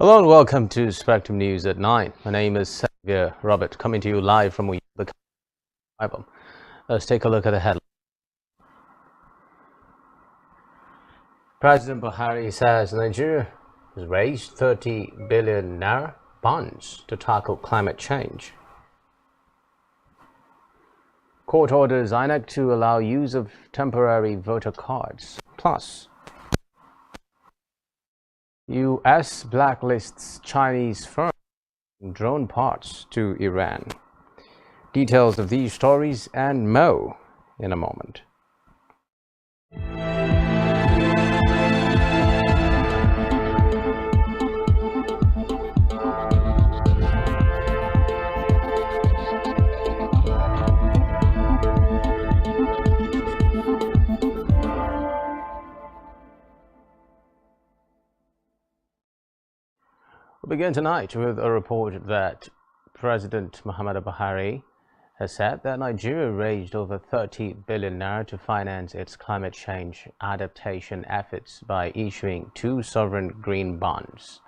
Hello and welcome to Spectrum News at 9. My name is Xavier Robert, coming to you live from the Bible. Let's take a look at the headline. President Buhari says Nigeria has raised 30 billion naira bonds to tackle climate change. Court orders INEC to allow use of temporary voter cards. Plus, U.S. blacklists Chinese firms drone parts to Iran. Details of these stories and more in a moment. We'll begin tonight with a report that President Muhammadu Buhari has said that Nigeria raised over 30 billion naira to finance its climate change adaptation efforts by issuing 2 sovereign green bonds,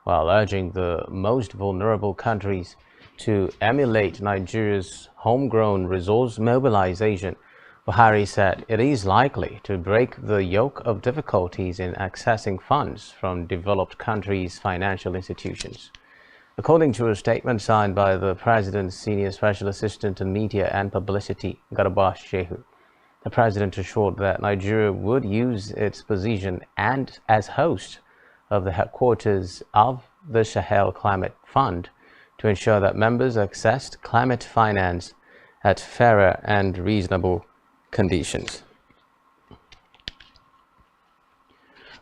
while urging the most vulnerable countries to emulate Nigeria's homegrown resource mobilization. Buhari said it is likely to break the yoke of difficulties in accessing funds from developed countries' financial institutions. According to a statement signed by the President's Senior Special Assistant on Media and Publicity, Garba Shehu, the President assured that Nigeria would use its position and as host of the headquarters of the Sahel Climate Fund to ensure that members accessed climate finance at fairer and reasonable conditions.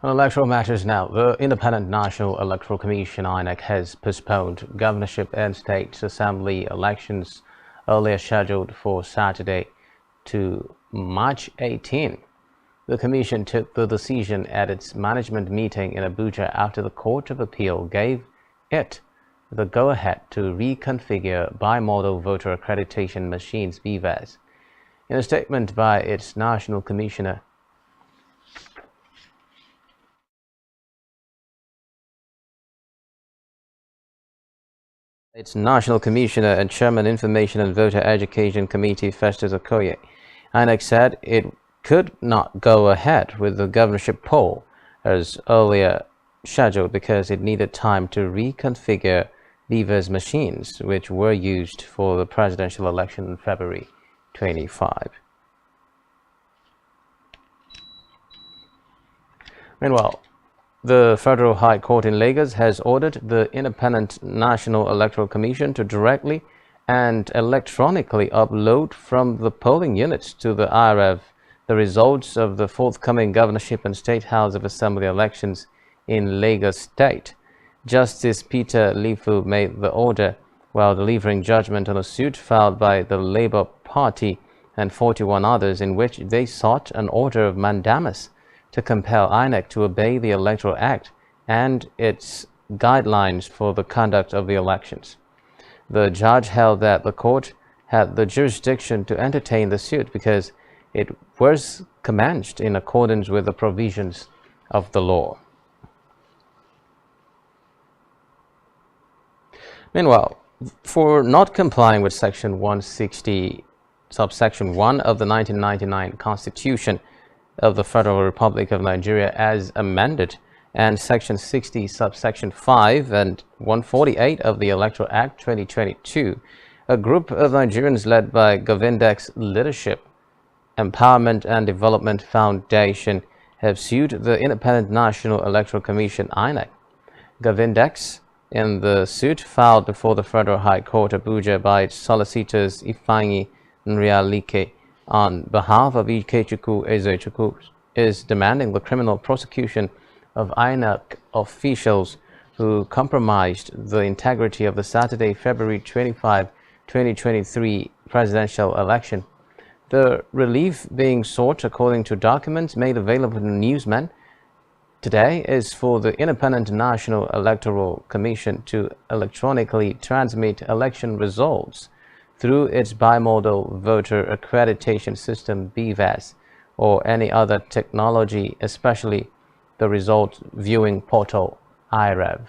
On electoral matters now, the Independent National Electoral Commission INEC has postponed governorship and state assembly elections earlier scheduled for Saturday to March 18. The commission took the decision at its management meeting in Abuja after the Court of Appeal gave it the go-ahead to reconfigure bimodal voter accreditation machines (BVAS). In a statement by its National Commissioner, and Chairman Information and Voter Education Committee Festus Okoye, INEC said it could not go ahead with the governorship poll as earlier scheduled because it needed time to reconfigure BVAS machines, which were used for the presidential election in February 25. Meanwhile, the Federal High Court in Lagos has ordered the Independent National Electoral Commission to directly and electronically upload from the polling units to the IRF the results of the forthcoming governorship and State House of Assembly elections in Lagos State. Justice Peter Lifu made the order while delivering judgment on a suit filed by the Labour Party and 41 others in which they sought an order of mandamus to compel INEC to obey the Electoral Act and its guidelines for the conduct of the elections. The judge held that the court had the jurisdiction to entertain the suit because it was commenced in accordance with the provisions of the law. Meanwhile, for not complying with Section 160, subsection 1 of the 1999 Constitution of the Federal Republic of Nigeria as amended, and Section 60, subsection 5 and 148 of the Electoral Act 2022, a group of Nigerians led by Govindex's Leadership, Empowerment and Development Foundation have sued the Independent National Electoral Commission INEC. Govindex, in the suit filed before the Federal High Court Abuja by its solicitors Ifeanyi Nrialike on behalf of Ikechukwu Ezechukwu, is demanding the criminal prosecution of INEC officials who compromised the integrity of the Saturday, February 25, 2023 presidential election. The relief being sought, according to documents made available to newsmen today, is for the Independent National Electoral Commission to electronically transmit election results through its bimodal voter accreditation system (BVAS) or any other technology, especially the result viewing portal IREV.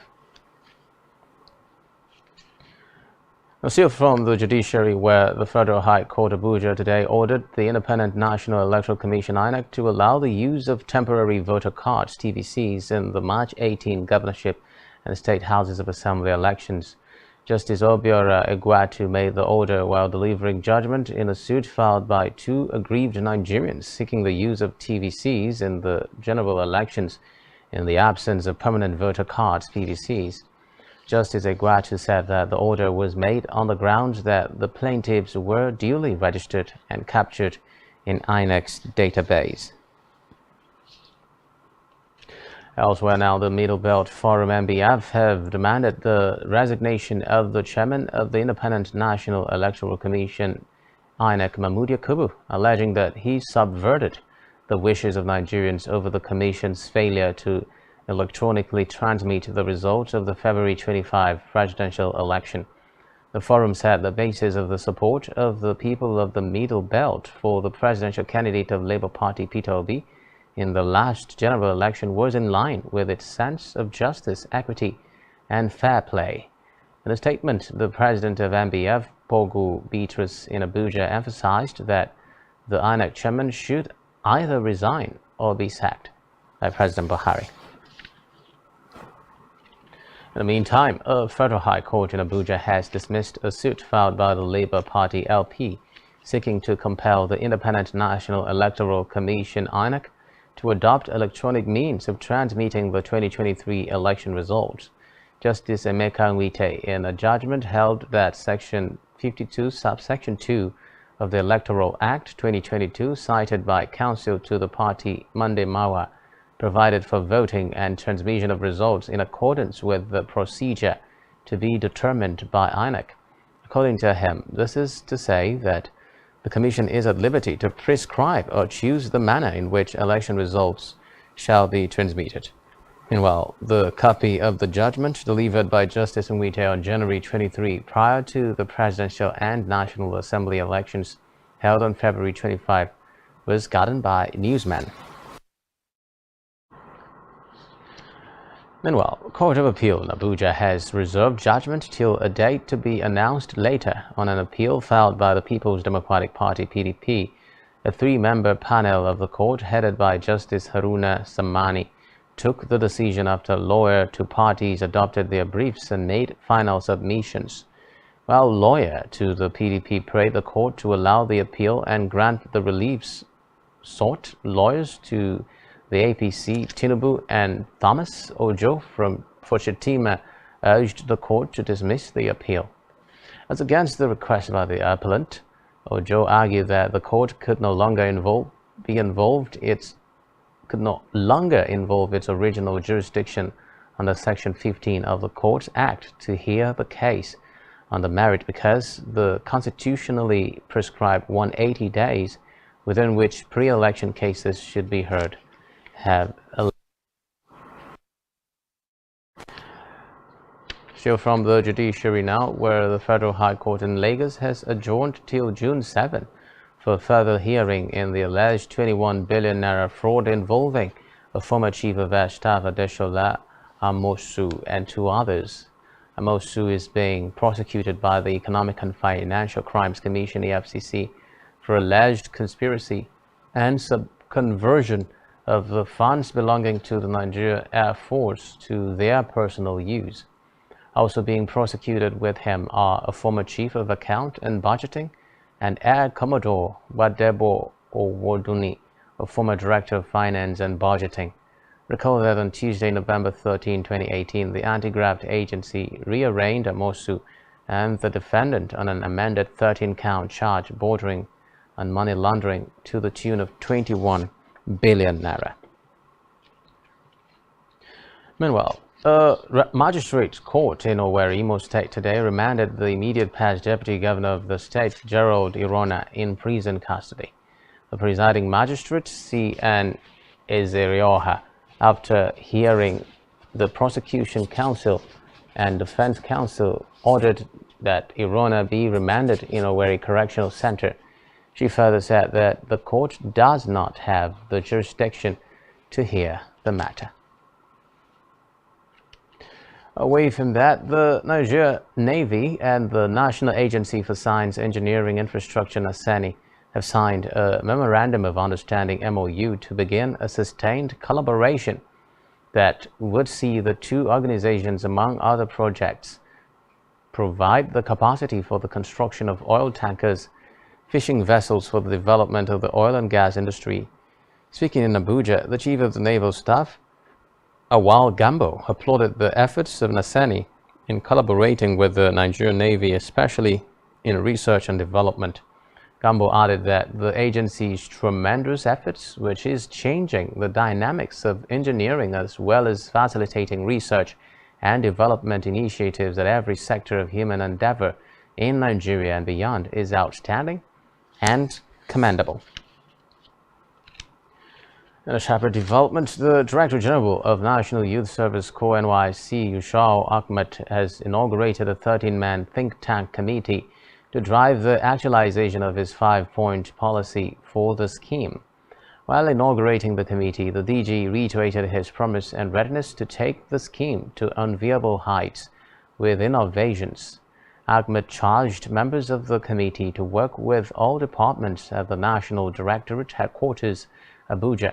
Still from the judiciary, where the Federal High Court Abuja today ordered the Independent National Electoral Commission INEC to allow the use of temporary voter cards TVCs in the March 18 governorship and state houses of assembly elections. Justice Obiora Egwatu made the order while delivering judgment in a suit filed by two aggrieved Nigerians seeking the use of TVCs in the general elections in the absence of permanent voter cards TVCs. Justice Egwatu said that the order was made on the grounds that the plaintiffs were duly registered and captured in INEC's database. Elsewhere now, the Middle Belt Forum MBF have demanded the resignation of the chairman of the Independent National Electoral Commission, INEC, Mahmood Yakubu, alleging that he subverted the wishes of Nigerians over the Commission's failure to electronically transmit the results of the February 25 presidential election. The forum said the basis of the support of the people of the Middle Belt for the presidential candidate of Labour Party Peter Obi in the last general election was in line with its sense of justice, equity and fair play. In a statement, the president of MBF, Pogu Beatrice in Abuja, emphasized that the INEC chairman should either resign or be sacked by President Buhari. In the meantime, a Federal High Court in Abuja has dismissed a suit filed by the Labour Party LP seeking to compel the Independent National Electoral Commission INEC to adopt electronic means of transmitting the 2023 election results. Justice Emeka Nwite, in a judgment, held that Section 52, subsection 2 of the Electoral Act 2022, cited by counsel to the party Monday Mawa, provided for voting and transmission of results in accordance with the procedure to be determined by INEC. According to him, this is to say that the Commission is at liberty to prescribe or choose the manner in which election results shall be transmitted. Meanwhile, the copy of the judgment delivered by Justice Nwite on January 23 prior to the presidential and National Assembly elections held on February 25 was gotten by newsmen. Meanwhile, Court of Appeal in Abuja has reserved judgment till a date to be announced later on an appeal filed by the People's Democratic Party (PDP). A three-member panel of the court, headed by Justice Haruna Samani, took the decision after lawyer to parties adopted their briefs and made final submissions. While lawyer to the PDP prayed the court to allow the appeal and grant the reliefs sought, lawyers to the APC, Tinubu and Thomas Ojo from Foshetima urged the court to dismiss the appeal. As against the request by the appellant, Ojo argued that the court could no longer involve its original jurisdiction under Section 15 of the Courts Act to hear the case on the merit because the constitutionally prescribed 180 days within which pre-election cases should be heard have Still from the judiciary now, where the Federal High Court in Lagos has adjourned till June 7 for further hearing in the alleged 21 billion naira fraud involving a former chief of air staff Adeshola Amosu and two others. Amosu is being prosecuted by the Economic and Financial Crimes Commission (EFCC) for alleged conspiracy and subconversion of the funds belonging to the Nigeria Air Force to their personal use. Also being prosecuted with him are a former chief of account and budgeting and Air Commodore Wadebo Owoduni, a former director of finance and budgeting. Recall that on Tuesday, November 13, 2018, the anti-graft agency rearraigned Amosu and the defendant on an amended 13-count charge bordering on money laundering to the tune of 21 billion naira. Meanwhile, a magistrate's court in Owerri, Imo State today remanded the immediate past deputy governor of the state, Gerald Irona, in prison custody. The presiding magistrate, C.N. Ezerioha, after hearing the prosecution counsel and defense counsel, ordered that Irona be remanded in Owerri Correctional Center. She further said that the court does not have the jurisdiction to hear the matter. Away from that, the Nigeria Navy and the National Agency for Science, Engineering, Infrastructure, NASENI, have signed a Memorandum of Understanding (MOU) to begin a sustained collaboration that would see the two organizations, among other projects, provide the capacity for the construction of oil tankers, fishing vessels for the development of the oil and gas industry. Speaking in Abuja, the Chief of the Naval Staff, Awal Gambo, applauded the efforts of NASENI in collaborating with the Nigerian Navy, especially in research and development. Gambo added that the agency's tremendous efforts, which is changing the dynamics of engineering as well as facilitating research and development initiatives at every sector of human endeavor in Nigeria and beyond, is outstanding and commendable. In a separate development, the Director General of National Youth Service Corps NYSC, Yushau Ahmed, has inaugurated a 13-man think tank committee to drive the actualization of his 5-point policy for the scheme. While inaugurating the committee, the DG reiterated his promise and readiness to take the scheme to unviable heights with innovations. Ahmed charged members of the committee to work with all departments at the National Directorate Headquarters, Abuja,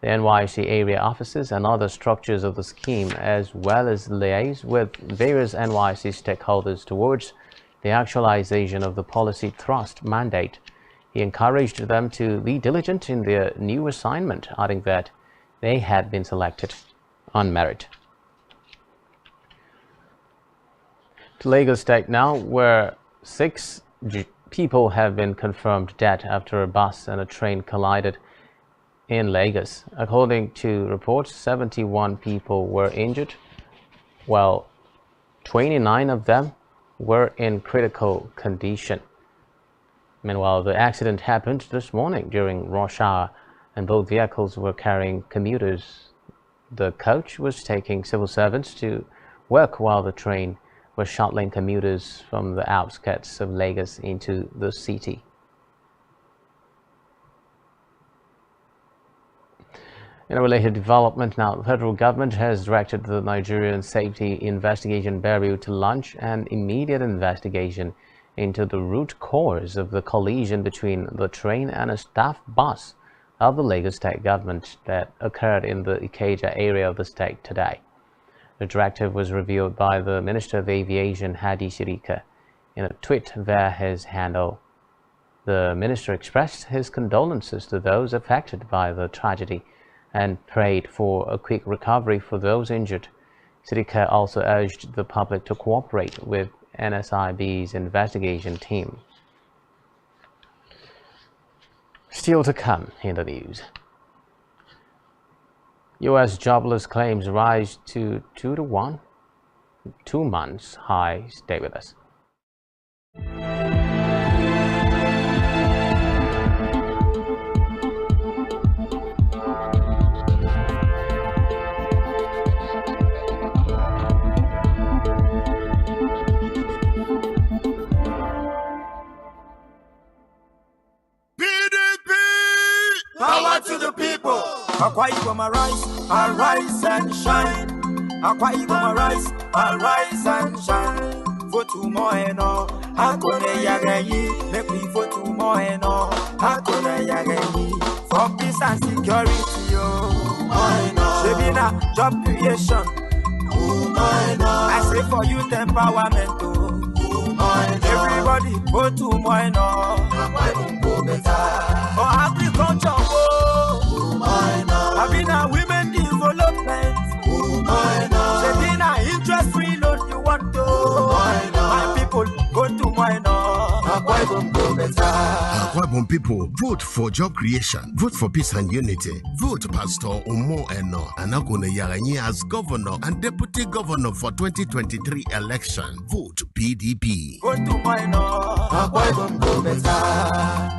the NYSC area offices and other structures of the scheme, as well as liaise with various NYSC stakeholders towards the actualization of the policy thrust mandate. He encouraged them to be diligent in their new assignment, adding that they had been selected on merit. To Lagos State now, where 6 people have been confirmed dead after a bus and a train collided in Lagos. According to reports, 71 people were injured, while 29 of them were in critical condition. Meanwhile, the accident happened this morning during rush hour, and both vehicles were carrying commuters. The coach was taking civil servants to work, while the train was shuttling commuters from the outskirts of Lagos into the city. In a related development now, the federal government has directed the Nigerian Safety Investigation Bureau to launch an immediate investigation into the root cause of the collision between the train and a staff bus of the Lagos State government that occurred in the Ikeja area of the state today. The directive was revealed by the Minister of Aviation, Hadi Sirika. In a tweet via his handle, the minister expressed his condolences to those affected by the tragedy and prayed for a quick recovery for those injured. Sirika also urged the public to cooperate with NSIB's investigation team. Still to come in the news. U.S. jobless claims rise to 2 to 1, 2 months high. Stay with us. Power to the people. Akwa Ibom arise and shine. Akwa Ibom arise and shine. Vote tomorrow, Akone Yagayi. Make we vote tomorrow, Akone Yagayi. For peace and security, Shebina job creation. I say for youth empowerment, everybody vote tomorrow. For agriculture, Abina women development, Abina interest-free loan you want to. My people go to Akwa Ibom people, vote for job creation, vote for peace and unity, vote Pastor Omo Eno Anagone Yaganyi as governor and deputy governor for 2023 election. Vote PDP. Go to Akwa Ibom go better.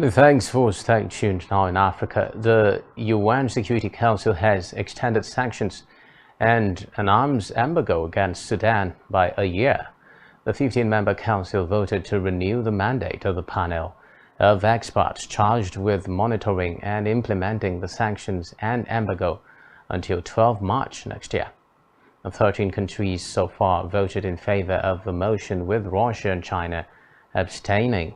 Many thanks for staying tuned. Now in Africa, the UN Security Council has extended sanctions and an arms embargo against Sudan by a year. The 15-member council voted to renew the mandate of the panel of experts charged with monitoring and implementing the sanctions and embargo until 12 March next year. The 13 countries so far voted in favor of the motion, with Russia and China abstaining.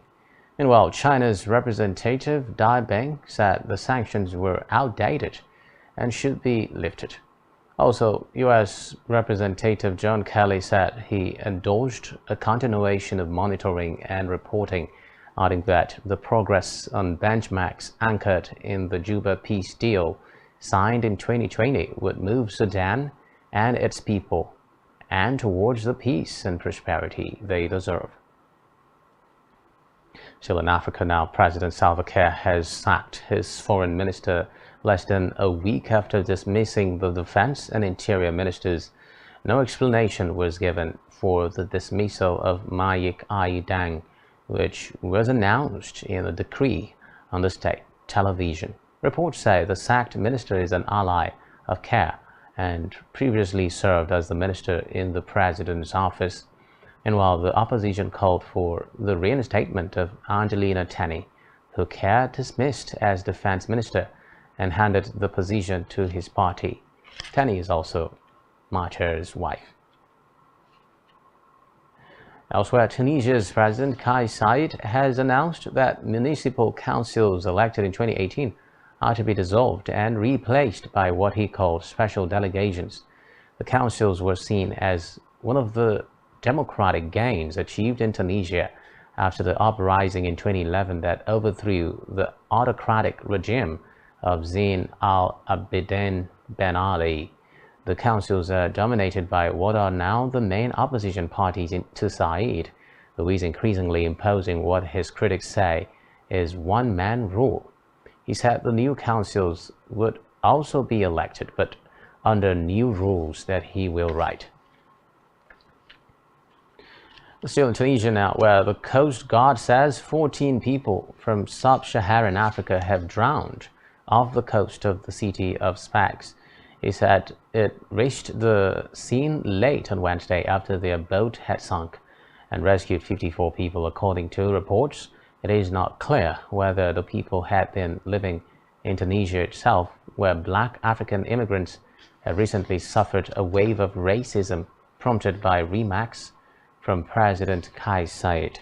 Meanwhile, China's representative Dai Bing said the sanctions were outdated and should be lifted. Also, U.S. Representative John Kelly said he endorsed a continuation of monitoring and reporting, adding that the progress on benchmarks anchored in the Juba peace deal signed in 2020 would move Sudan and its people and towards the peace and prosperity they deserve. Still in Africa now, President Salva Kiir has sacked his foreign minister less than a week after dismissing the defense and interior ministers. No explanation was given for the dismissal of Mayik Ayi-Dang, which was announced in a decree on the state television. Reports say the sacked minister is an ally of Kiir and previously served as the minister in the president's office. And while the opposition called for the reinstatement of Angelina Teny, who Kiir dismissed as defense minister and handed the position to his party. Teny is also Mahathir's wife. Elsewhere, Tunisia's President Kais Saied has announced that municipal councils elected in 2018 are to be dissolved and replaced by what he called special delegations. The councils were seen as one of the democratic gains achieved in Tunisia after the uprising in 2011 that overthrew the autocratic regime of Zine al-Abidine Ben Ali. The councils are dominated by what are now the main opposition parties to Saied, who is increasingly imposing what his critics say is one-man rule. He said the new councils would also be elected, but under new rules that he will write. Still in Tunisia now, where the Coast Guard says 14 people from sub-Saharan Africa have drowned off the coast of the city of Sfax. He said it reached the scene late on Wednesday after their boat had sunk and rescued 54 people. According to reports, it is not clear whether the people had been living in Tunisia itself, where black African immigrants have recently suffered a wave of racism prompted by remarks from President Kais Saied.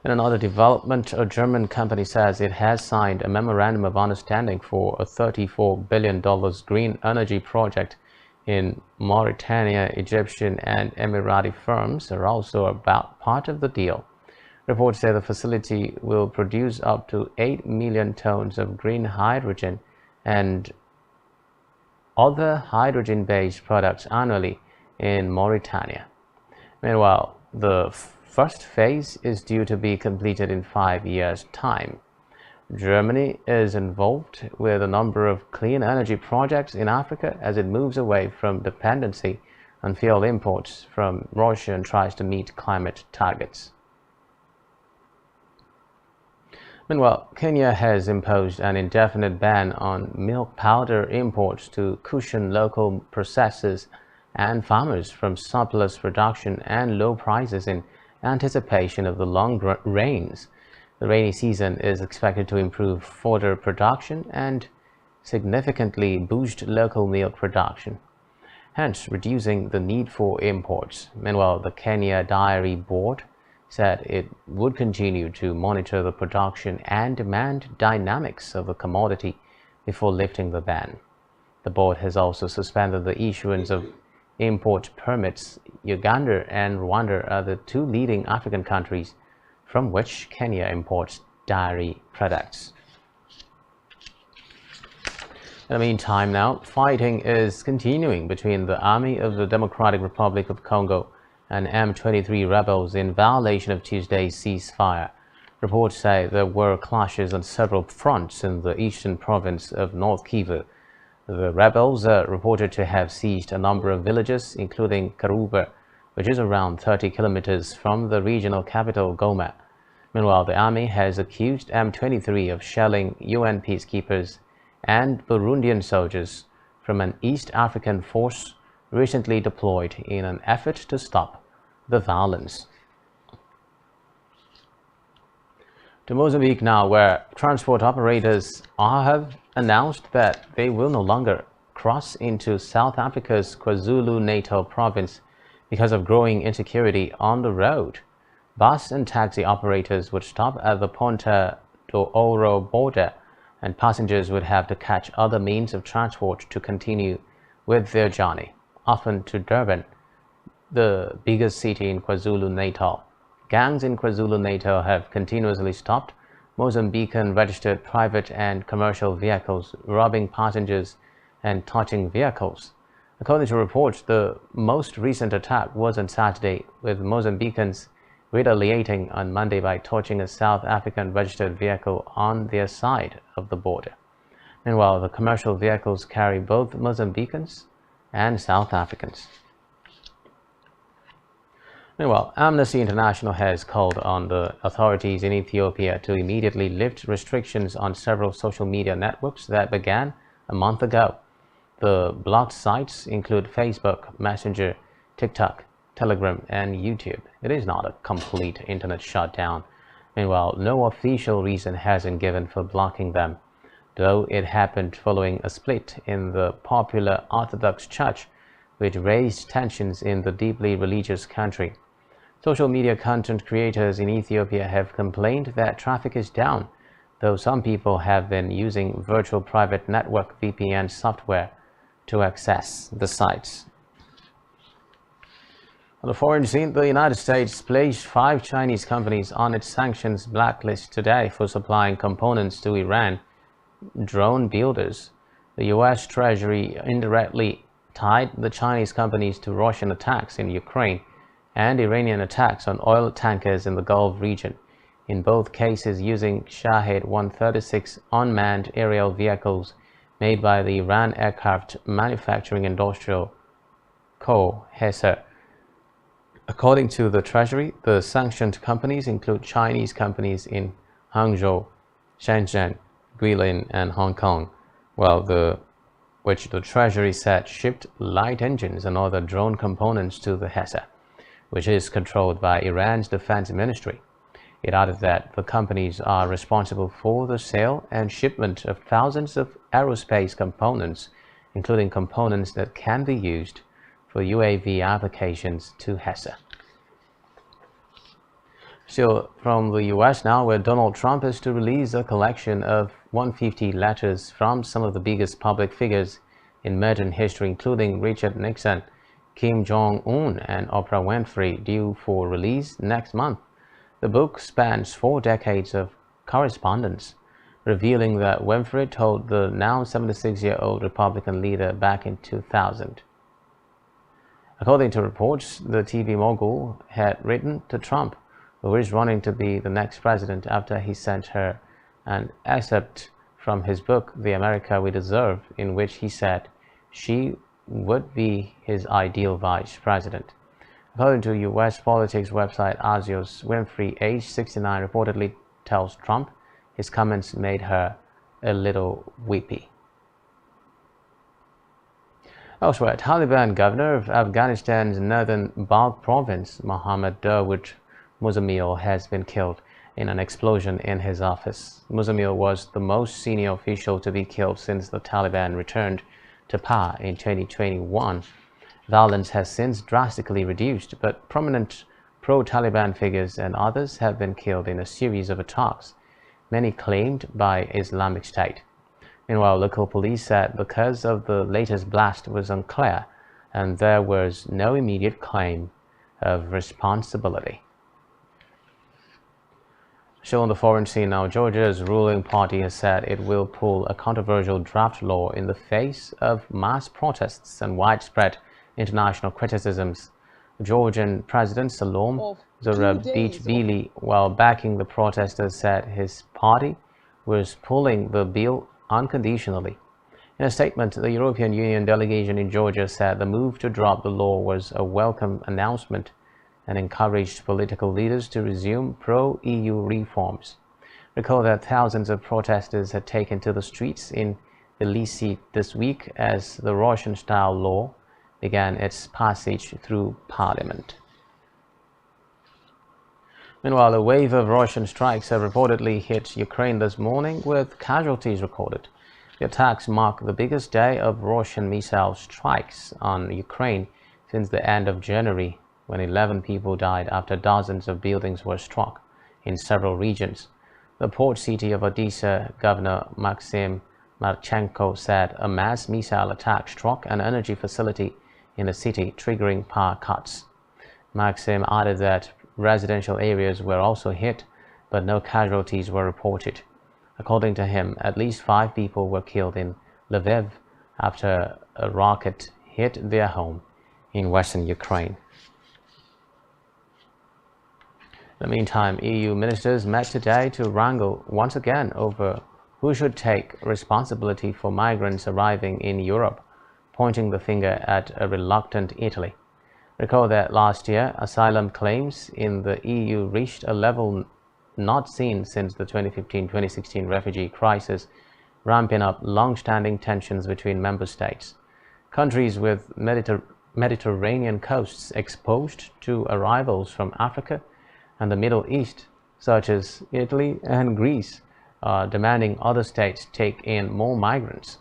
In another development, a German company says it has signed a memorandum of understanding for a $34 billion green energy project in Mauritania. Egyptian and Emirati firms are also about part of the deal. Reports say the facility will produce up to 8 million tons of green hydrogen and other hydrogen-based products annually in Mauritania. Meanwhile, the first phase is due to be completed in 5 years' time. Germany is involved with a number of clean energy projects in Africa as it moves away from dependency on fuel imports from Russia and tries to meet climate targets. Meanwhile, Kenya has imposed an indefinite ban on milk powder imports to cushion local processors and farmers from surplus production and low prices in anticipation of the long rains. The rainy season is expected to improve fodder production and significantly boost local milk production, hence reducing the need for imports. Meanwhile, the Kenya Dairy Board said it would continue to monitor the production and demand dynamics of the commodity before lifting the ban. The board has also suspended the issuance of import permits. Uganda and Rwanda are the two leading African countries from which Kenya imports dairy products. In the meantime now, fighting is continuing between the Army of the Democratic Republic of Congo and M23 rebels in violation of Tuesday's ceasefire. Reports say there were clashes on several fronts in the eastern province of North Kivu. The rebels are reported to have seized a number of villages, including Karuba, which is around 30 kilometers from the regional capital Goma. Meanwhile, the army has accused M23 of shelling UN peacekeepers and Burundian soldiers from an East African force recently deployed in an effort to stop the violence. To Mozambique now, where transport operators have announced that they will no longer cross into South Africa's KwaZulu-Natal province because of growing insecurity on the road. Bus and taxi operators would stop at the Ponta do Ouro border, and passengers would have to catch other means of transport to continue with their journey, often to Durban, the biggest city in KwaZulu-Natal. Gangs in KwaZulu-Natal have continuously stopped Mozambican registered private and commercial vehicles, robbing passengers and touching vehicles. According to reports, the most recent attack was on Saturday, with Mozambicans retaliating on Monday by torching a South African registered vehicle on their side of the border. Meanwhile, the commercial vehicles carry both Mozambicans and South Africans. Meanwhile, Amnesty International has called on the authorities in Ethiopia to immediately lift restrictions on several social media networks that began a month ago. The blocked sites include Facebook, Messenger, TikTok, Telegram, and YouTube. It is not a complete internet shutdown. Meanwhile, no official reason has been given for blocking them, though it happened following a split in the popular Orthodox Church, which raised tensions in the deeply religious country. Social media content creators in Ethiopia have complained that traffic is down, though some people have been using virtual private network VPN software to access the sites. On the foreign scene, the United States placed 5 Chinese companies on its sanctions blacklist today for supplying components to Iran drone builders. The U.S. Treasury indirectly tied the Chinese companies to Russian attacks in Ukraine and Iranian attacks on oil tankers in the Gulf region, in both cases using Shahed 136 unmanned aerial vehicles made by the Iran Aircraft Manufacturing Industrial Co. HESA. According to the Treasury, the sanctioned companies include Chinese companies in Hangzhou, Shenzhen, Guilin, and Hong Kong, which the Treasury said shipped light engines and other drone components to the HESA, which is controlled by Iran's defense ministry. It added that the companies are responsible for the sale and shipment of thousands of aerospace components, including components that can be used for UAV applications to HESA. Still from the US now, where Donald Trump is to release a collection of 150 letters from some of the biggest public figures in modern history, including Richard Nixon, Kim Jong-un, and Oprah Winfrey, due for release next month. The book spans 4 decades of correspondence, revealing that Winfrey told the now 76-year-old Republican leader back in 2000. According to reports, the TV mogul had written to Trump, who is running to be the next president, after he sent her an excerpt from his book, The America We Deserve, in which he said she would be his ideal vice president. According to U.S. politics website Axios, Winfrey, age 69, reportedly tells Trump his comments made her a little weepy. Elsewhere, Taliban governor of Afghanistan's northern Balkh province, Mohammad Dawood Muzamil, has been killed in an explosion in his office. Muzamil was the most senior official to be killed since the Taliban returned to power in 2021. Violence has since drastically reduced, but prominent pro-Taliban figures and others have been killed in a series of attacks, many claimed by Islamic State. Meanwhile, local police said the cause of the latest blast was unclear, and there was no immediate claim of responsibility. Still on the foreign scene now, Georgia's ruling party has said it will pull a controversial draft law in the face of mass protests and widespread international criticisms. Georgian President Salom Zurabishvili, while backing the protesters, said his party was pulling the bill unconditionally. In a statement, the European Union delegation in Georgia said the move to drop the law was a welcome announcement and encouraged political leaders to resume pro-EU reforms. Recall that thousands of protesters had taken to the streets in Tbilisi this week as the Russian-style law began its passage through parliament. Meanwhile, a wave of Russian strikes have reportedly hit Ukraine this morning, with casualties recorded. The attacks mark the biggest day of Russian missile strikes on Ukraine since the end of January, when 11 people died after dozens of buildings were struck in several regions. The port city of Odessa Governor Maxim Marchenko said a mass missile attack struck an energy facility in the city, triggering power cuts. Maxim added that residential areas were also hit, but no casualties were reported. According to him, at least 5 people were killed in Lviv after a rocket hit their home in western Ukraine. In the meantime, EU ministers met today to wrangle once again over who should take responsibility for migrants arriving in Europe, pointing the finger at a reluctant Italy. Recall that last year, asylum claims in the EU reached a level not seen since the 2015-2016 refugee crisis, ramping up long-standing tensions between member states. Countries with Mediterranean coasts exposed to arrivals from Africa and the Middle East, such as Italy and Greece, are demanding other states take in more migrants.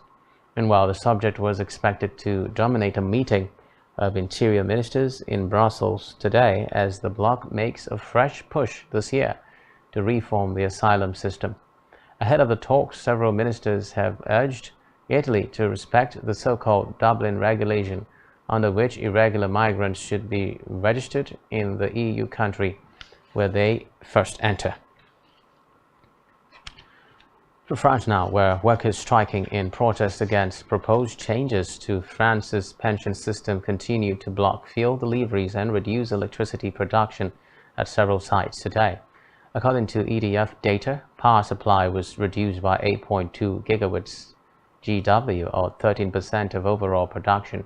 Meanwhile, the subject was expected to dominate a meeting of interior ministers in Brussels today as the bloc makes a fresh push this year to reform the asylum system. Ahead of the talks, several ministers have urged Italy to respect the so-called Dublin regulation, under which irregular migrants should be registered in the EU country where they first enter. To France now, where workers striking in protest against proposed changes to France's pension system continue to block fuel deliveries and reduce electricity production at several sites today. According to EDF data, power supply was reduced by 8.2 gigawatts GW, or 13% of overall production,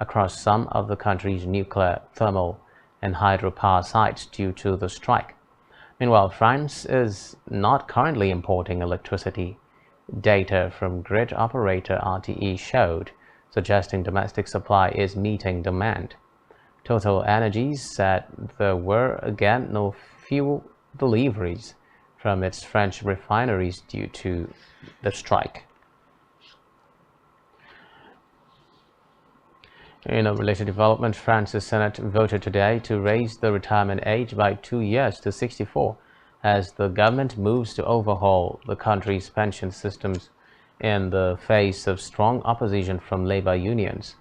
across some of the country's nuclear, thermal, and hydropower sites due to the strike. Meanwhile, France is not currently importing electricity. Data from grid operator RTE showed, suggesting domestic supply is meeting demand. Total Energies said there were again no fuel deliveries from its French refineries due to the strike. In a related development, France's Senate voted today to raise the retirement age by 2 years to 64 as the government moves to overhaul the country's pension systems in the face of strong opposition from labor unions.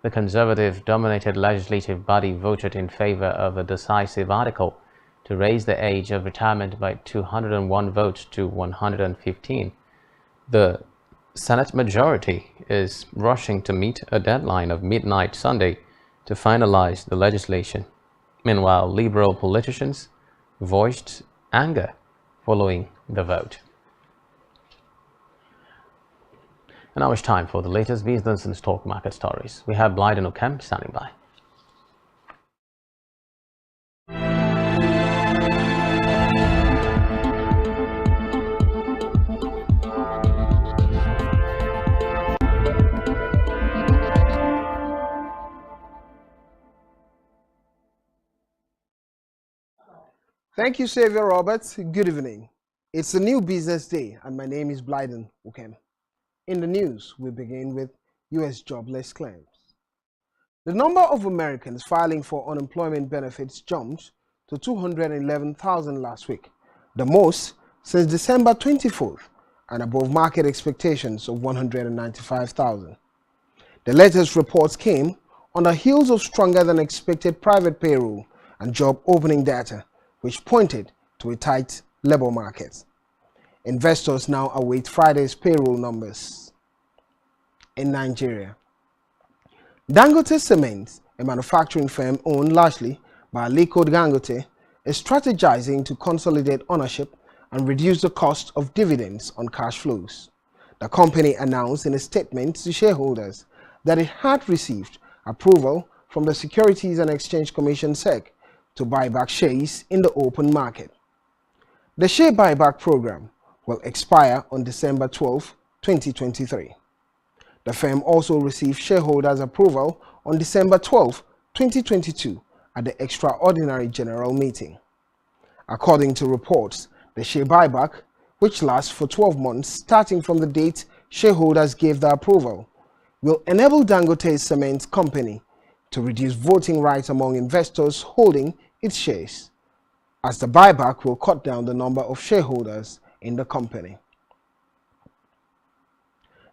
The conservative-dominated legislative body voted in favor of a decisive article to raise the age of retirement by 201 votes to 115. The Senate majority is rushing to meet a deadline of midnight Sunday to finalize the legislation. Meanwhile, liberal politicians voiced anger following the vote. And now it's time for the latest business and stock market stories. We have Blyden Okem standing by. Thank you, Xavier Roberts. Good evening. It's a new business day, and my name is Blyden Okem. In the news, we begin with U.S. jobless claims. The number of Americans filing for unemployment benefits jumped to 211,000 last week, the most since December 24th, and above market expectations of 195,000. The latest reports came on the heels of stronger than expected private payroll and job opening data, which pointed to a tight labor market. Investors now await Friday's payroll numbers. In Nigeria, Dangote Cement, a manufacturing firm owned largely by Aliko Dangote, is strategizing to consolidate ownership and reduce the cost of dividends on cash flows. The company announced in a statement to shareholders that it had received approval from the Securities and Exchange Commission (SEC) to buy back shares in the open market. The share buyback program will expire on December 12, 2023. The firm also received shareholders' approval on December 12, 2022 at the extraordinary general meeting. According to reports, the share buyback, which lasts for 12 months starting from the date shareholders gave the approval, will enable Dangote Cement Company to reduce voting rights among investors holding its shares, as the buyback will cut down the number of shareholders in the company.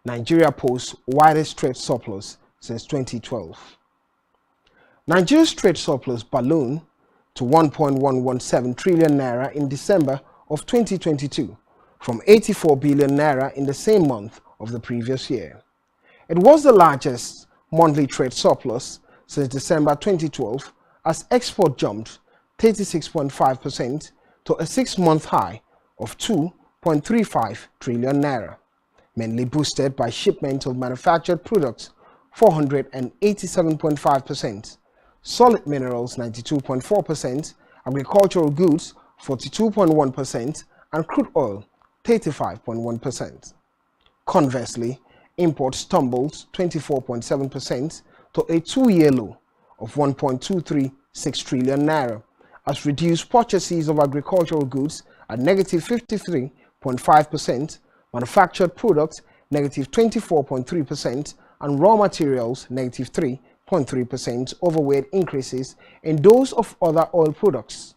Nigeria posts widest trade surplus since 2012. Nigeria's trade surplus ballooned to 1.117 trillion naira in December of 2022 from 84 billion naira in the same month of the previous year. It was the largest monthly trade surplus since December 2012 as export jumped 36.5% to a 6-month high of 2.35 trillion naira, mainly boosted by shipment of manufactured products 487.5%, solid minerals 92.4%, agricultural goods 42.1%, and crude oil 35.1%. Conversely, imports tumbled 24.7% to a 2-year low of 1.236 trillion naira as reduced purchases of agricultural goods at negative 53.5%, manufactured products negative 24.3%, and raw materials negative 3.3% overweight increases in those of other oil products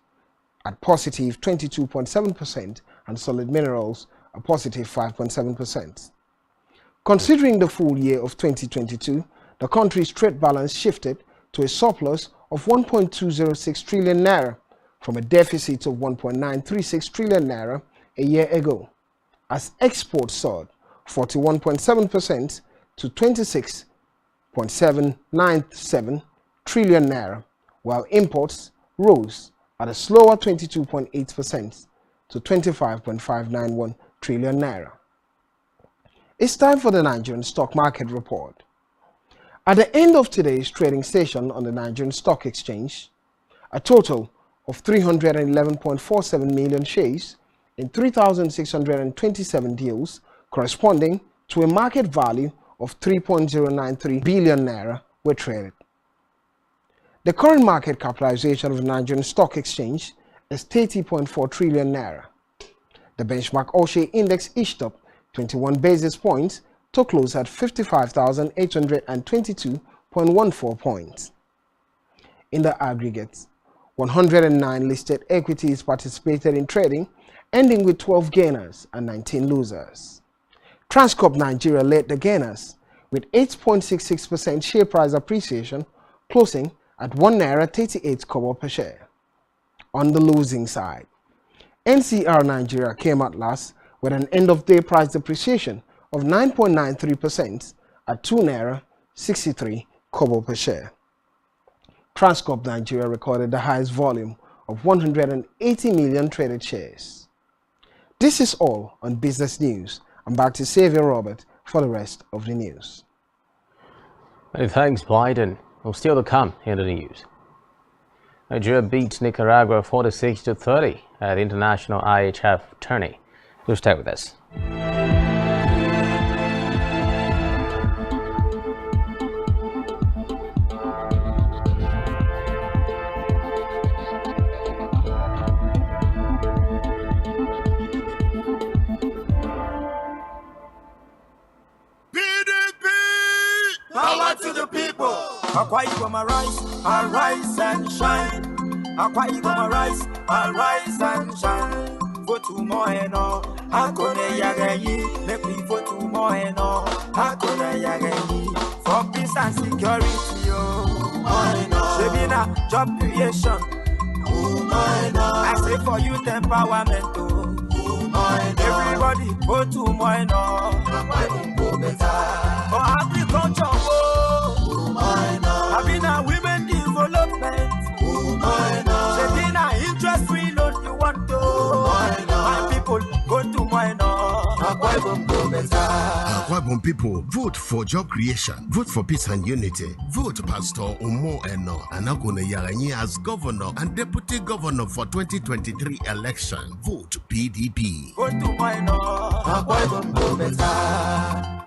at positive 22.7% and solid minerals a positive 5.7%. Considering the full year of 2022, the country's trade balance shifted to a surplus of 1.206 trillion naira from a deficit of 1.936 trillion naira a year ago, as exports soared 41.7% to 26.797 trillion naira, while imports rose at a slower 22.8% to 25.591 trillion naira. It's time for the Nigerian stock market report. At the end of today's trading session on the Nigerian Stock Exchange, a total of 311.47 million shares in 3,627 deals corresponding to a market value of 3.093 billion naira were traded. The current market capitalization of the Nigerian Stock Exchange is 30.4 trillion naira. The benchmark All-Share Index inched up 21 basis points to close at 55,822.14 points. In the aggregate, 109 listed equities participated in trading, ending with 12 gainers and 19 losers. Transcorp Nigeria led the gainers with 8.66% share price appreciation, closing at 1 naira 38 kobo per share. On the losing side, NCR Nigeria came at last with an end-of-day price depreciation of 9.93% at 2 naira 63 kobo per share. Transcorp Nigeria recorded the highest volume of 180 million traded shares. This is all on business news. I'm back to Xavier Robert for the rest of the news. Many thanks, Blyden. We'll still to come in the news. Nigeria beats Nicaragua 46-30 at International IHF tourney. Do stay with us. Power to the people. Akwa Ibom arise and shine. Akwa Ibom arise and shine. Vote tomorrow, Akone Yagayi. Make me vote tomorrow, Akone Yagayi. For peace and security, Shebina job creation. I say for youth empowerment, everybody vote tomorrow. For agriculture, Abina women development, Shebina interest free loan you want to. My people go to Akwa Ibom Akwaibom people, vote for job creation, vote for peace and unity, vote Pastor Umo Eno Anagone Yaranyi as governor and deputy governor for 2023 election. Vote PDP. Vote to mine, Akwaibom go better.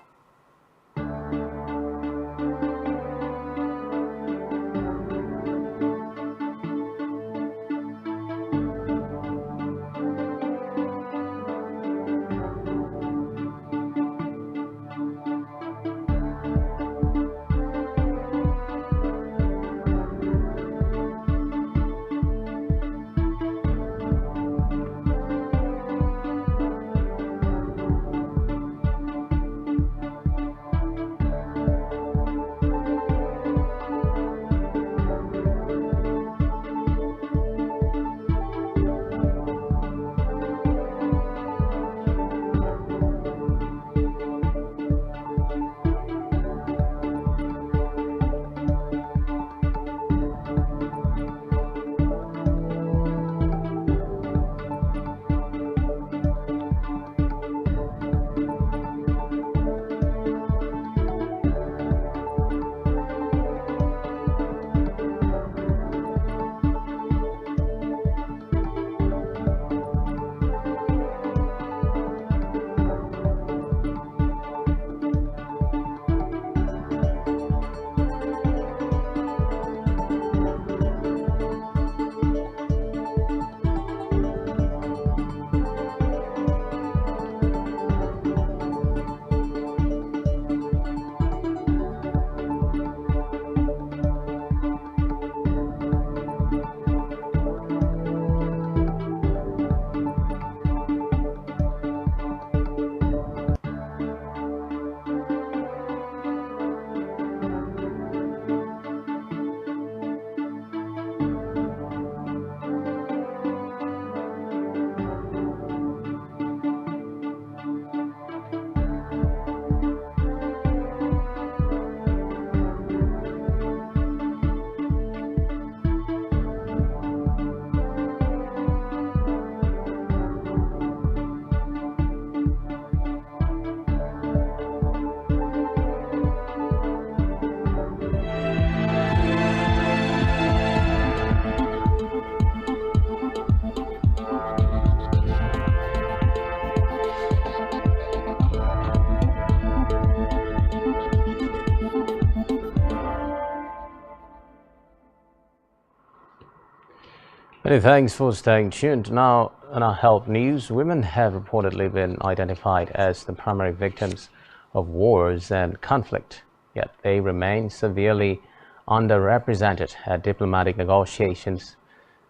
Many thanks for staying tuned. Now, in our health news, women have reportedly been identified as the primary victims of wars and conflict, yet they remain severely underrepresented at diplomatic negotiations.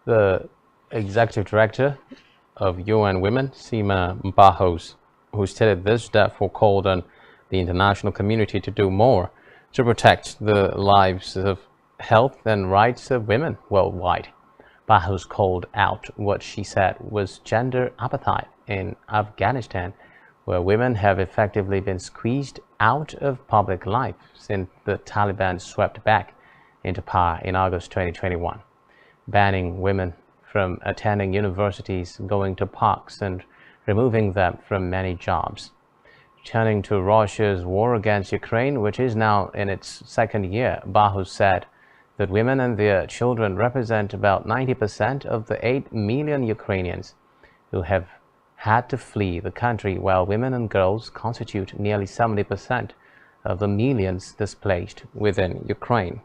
The executive director of UN Women, Sima Mbahos, who stated this, therefore called on the international community to do more to protect the lives of health and rights of women worldwide. Bahus called out what she said was gender apartheid in Afghanistan, where women have effectively been squeezed out of public life since the Taliban swept back into power in August 2021, banning women from attending universities, going to parks, and removing them from many jobs. Turning to Russia's war against Ukraine, which is now in its second year, Bahus said that women and their children represent about 90% of the 8 million Ukrainians who have had to flee the country, while women and girls constitute nearly 70% of the millions displaced within Ukraine.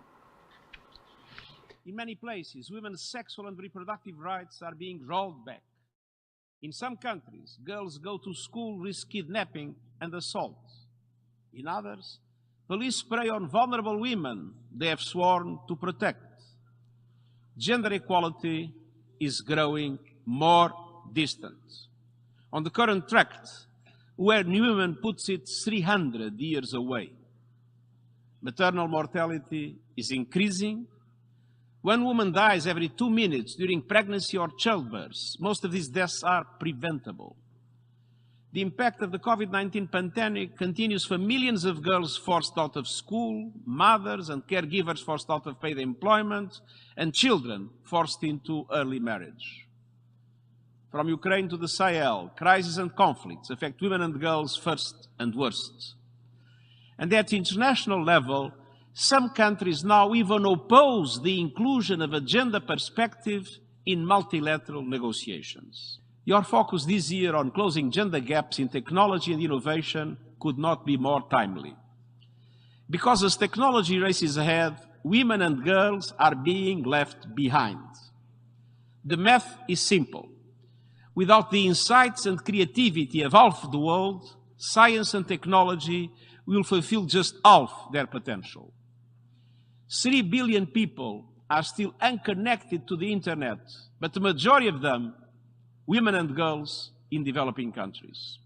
In many places, women's sexual and reproductive rights are being rolled back. In some countries, girls go to school, risk kidnapping and assault. In others, police prey on vulnerable women they have sworn to protect. Gender equality is growing more distant. On the current track, where New Women puts it 300 years away. Maternal mortality is increasing. One woman dies every 2 minutes during pregnancy or childbirth. Most of these deaths are preventable. The impact of the COVID-19 pandemic continues for millions of girls forced out of school, mothers and caregivers forced out of paid employment, and children forced into early marriage. From Ukraine to the Sahel, crises and conflicts affect women and girls first and worst. And at international level, some countries now even oppose the inclusion of a gender perspective in multilateral negotiations. Your focus this year on closing gender gaps in technology and innovation could not be more timely. Because as technology races ahead, women and girls are being left behind. The math is simple. Without the insights and creativity of half the world, science and technology will fulfill just half their potential. 3 billion people are still unconnected to the internet, but the majority of them, women and girls, in developing countries.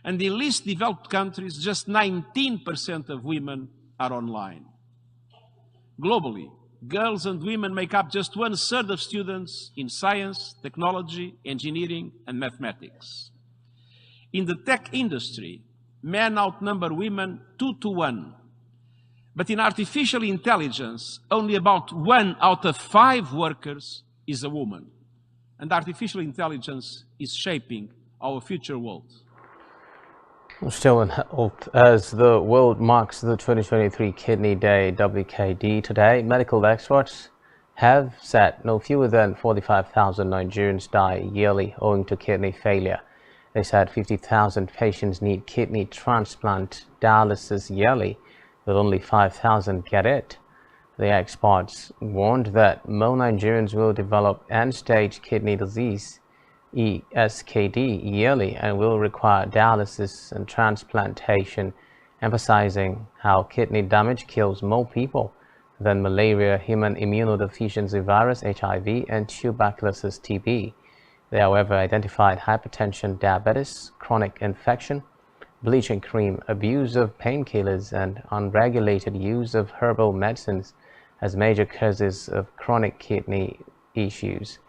And in least developed countries, just 19% of women are online. Globally, girls and women make up just 1/3 of students in science, technology, engineering, and mathematics. In the tech industry, men outnumber women 2 to 1. But in artificial intelligence, only about 1 out of 5 workers is a woman. And artificial intelligence is shaping our future world. Still in health, as the world marks the 2023 Kidney Day WKD today, medical experts have said no fewer than 45,000 Nigerians die yearly owing to kidney failure. They said 50,000 patients need kidney transplant dialysis yearly, but only 5,000 get it. The experts warned that more Nigerians will develop end-stage kidney disease, ESKD, yearly and will require dialysis and transplantation, emphasizing how kidney damage kills more people than malaria, human immunodeficiency virus, HIV, and tuberculosis TB. They, however, identified hypertension, diabetes, chronic infection, bleaching cream, abuse of painkillers, and unregulated use of herbal medicines as major causes of chronic kidney issues.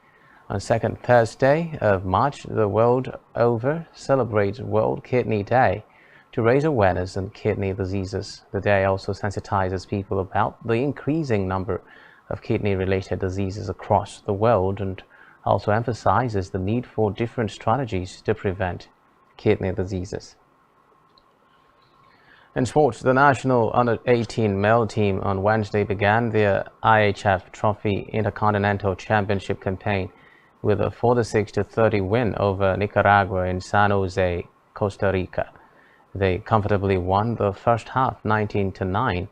On second Thursday of March, the world over celebrates World Kidney Day to raise awareness on kidney diseases. The day also sensitizes people about the increasing number of kidney-related diseases across the world and also emphasizes the need for different strategies to prevent kidney diseases. In sports, the national under-18 male team on Wednesday began their IHF Trophy Intercontinental Championship campaign with a 46-30 win over Nicaragua in San Jose, Costa Rica. They comfortably won the first half 19-9.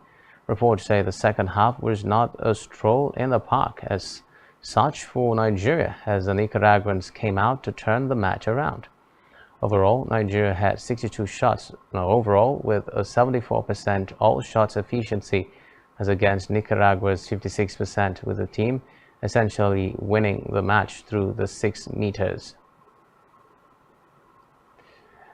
Reports say the second half was not a stroll in the park as such for Nigeria, as the Nicaraguans came out to turn the match around. Overall, Nigeria had 62 shots overall with a 74% all shots efficiency as against Nicaragua's 56%, with the team essentially winning the match through the 6 meters.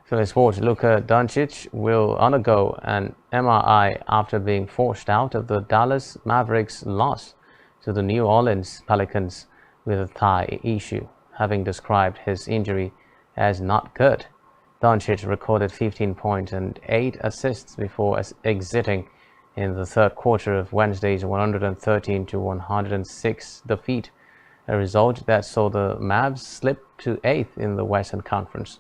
So in sports, Luka Doncic will undergo an MRI after being forced out of the Dallas Mavericks' loss to the New Orleans Pelicans with a thigh issue, having described his injury as not good. Doncic recorded 15 points and 8 assists before exiting in the third quarter of Wednesday's 113-106 defeat, a result that saw the Mavs slip to 8th in the Western Conference.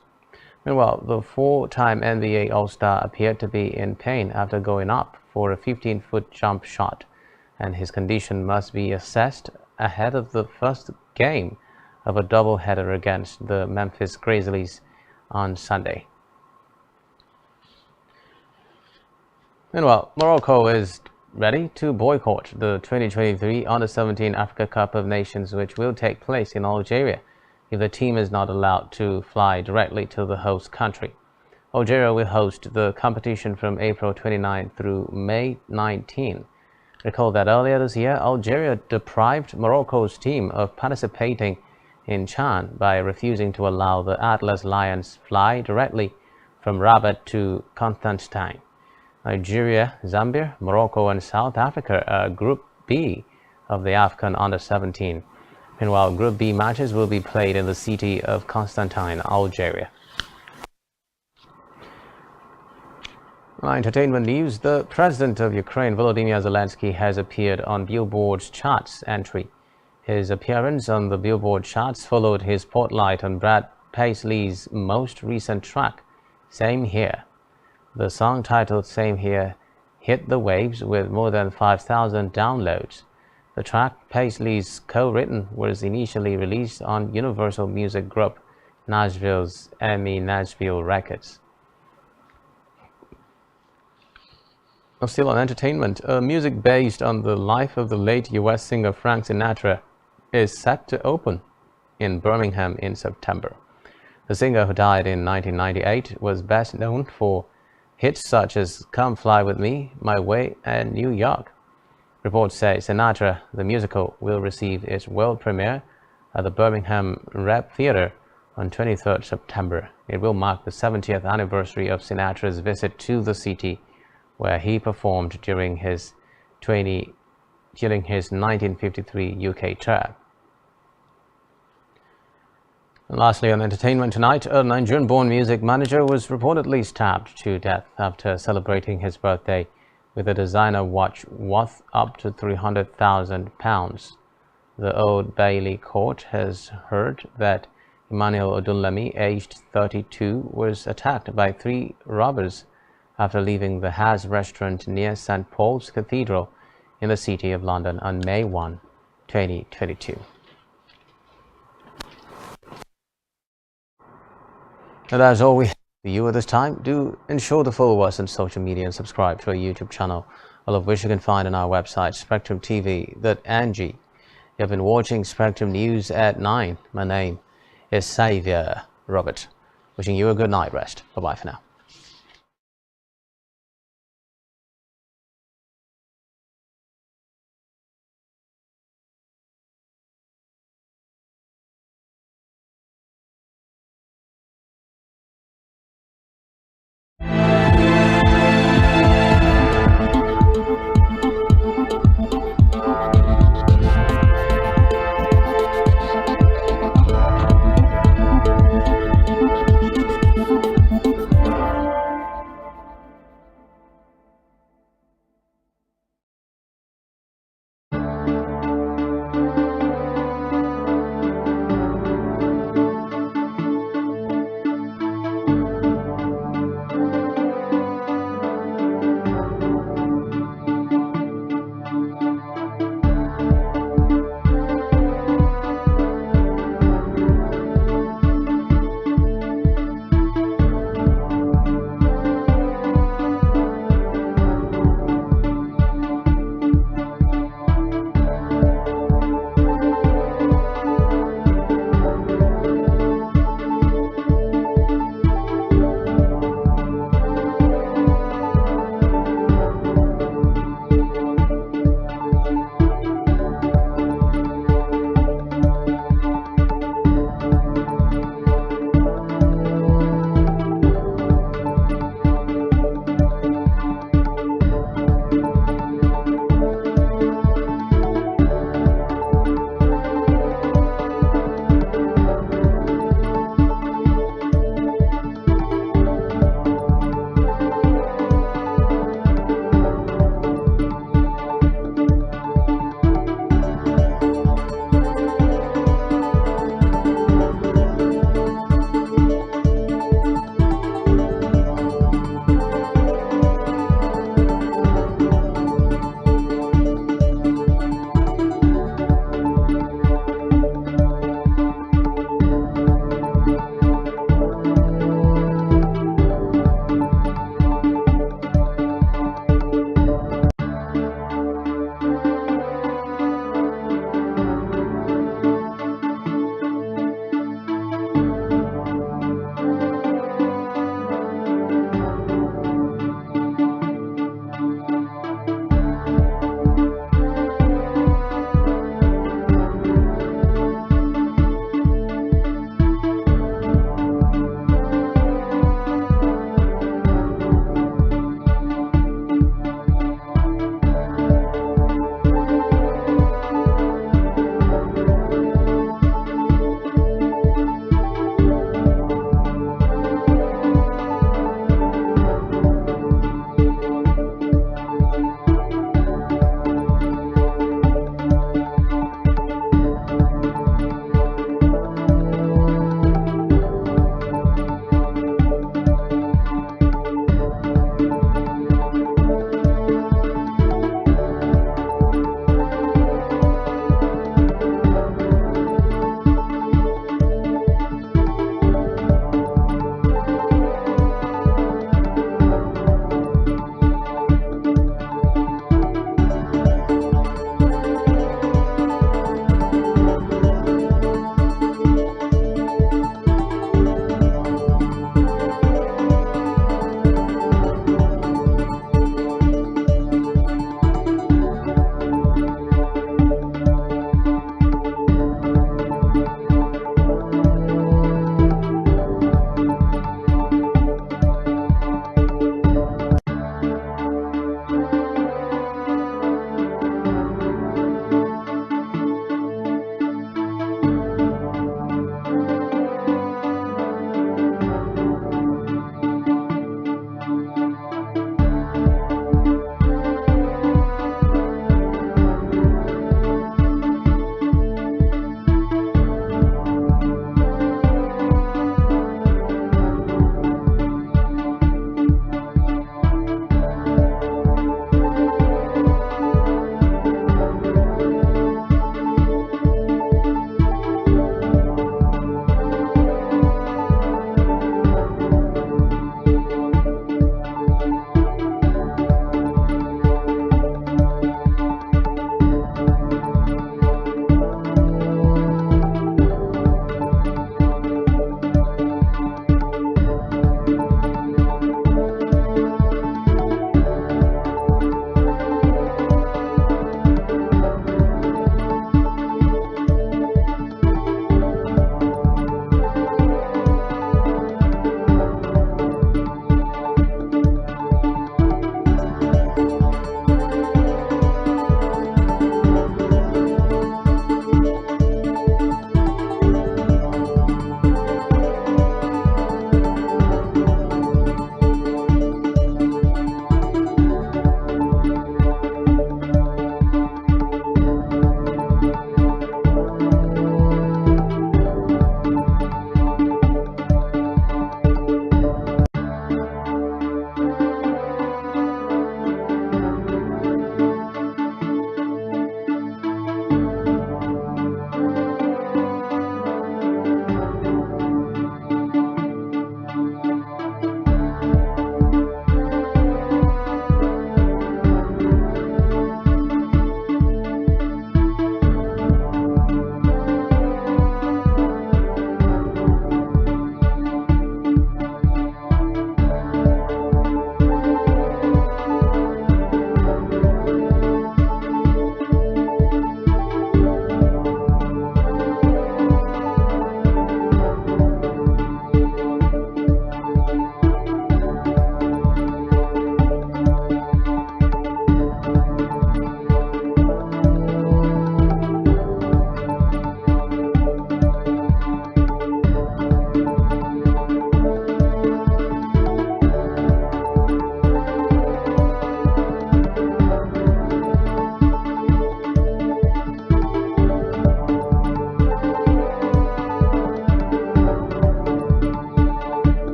Meanwhile, the 4-time NBA All-Star appeared to be in pain after going up for a 15-foot jump shot, and his condition must be assessed ahead of the first game of a doubleheader against the Memphis Grizzlies on Sunday. Meanwhile, Morocco is ready to boycott the 2023 Under-17 Africa Cup of Nations, which will take place in Algeria if the team is not allowed to fly directly to the host country. Algeria will host the competition from April 29 through May 19. Recall that earlier this year, Algeria deprived Morocco's team of participating in CHAN by refusing to allow the Atlas Lions fly directly from Rabat to Constantine. Nigeria, Zambia, Morocco, and South Africa are Group B of the AFCON Under-17. Meanwhile, Group B matches will be played in the city of Constantine, Algeria. Entertainment news. The president of Ukraine, Volodymyr Zelensky, has appeared on Billboard's charts entry. His appearance on the Billboard charts followed his spotlight on Brad Paisley's most recent track, Same Here. The song, titled Same Here, hit the waves with more than 5,000 downloads. The track, Paisley's co-written, was initially released on Universal Music Group, Nashville's Emmy Nashville Records. Now, still on entertainment, music based on the life of the late U.S. singer Frank Sinatra is set to open in Birmingham in September. The singer, who died in 1998, was best known for hits such as Come Fly With Me, My Way, and New York. Reports say Sinatra, the musical, will receive its world premiere at the Birmingham Rep Theatre on 23rd September. It will mark the 70th anniversary of Sinatra's visit to the city, where he performed during his 1953 UK tour. And lastly, on entertainment tonight, a Nigerian-born music manager was reportedly stabbed to death after celebrating his birthday with a designer watch worth up to £300,000. The Old Bailey court has heard that Emmanuel Odunlami, aged 32, was attacked by 3 robbers after leaving the Has restaurant near St. Paul's Cathedral in the City of London on May 1, 2022. And that's all we have for you at this time. Do ensure to follow us on social media and subscribe to our YouTube channel, all of which you can find on our website, spectrumtv.ng. You have been watching Spectrum News at 9. My name is Xavier Robert. Wishing you a good night rest. Bye-bye for now.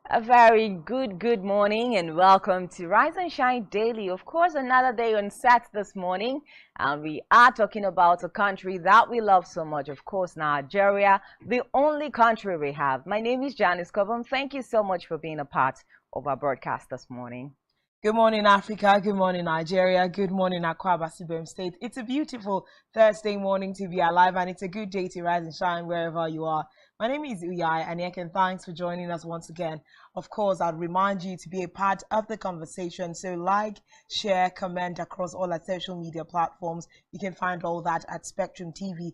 A very good morning and welcome to Rise and Shine Daily. Of course, another day on set this morning, and we are talking about a country that we love so much. Of course, Nigeria, the only country we have. My name is Janice Kobum. Thank you so much for being a part of our broadcast this morning. Good morning, Africa. Good morning, Nigeria. Good morning, Akwa Ibom State. It's a beautiful Thursday morning to be alive, and it's a good day to rise and shine wherever you are. My name is INEC, and thanks for joining us once again. Of course, I'd remind you to be a part of the conversation. So like, share, comment across all our social media platforms. You can find all that at spectrumtv.ng.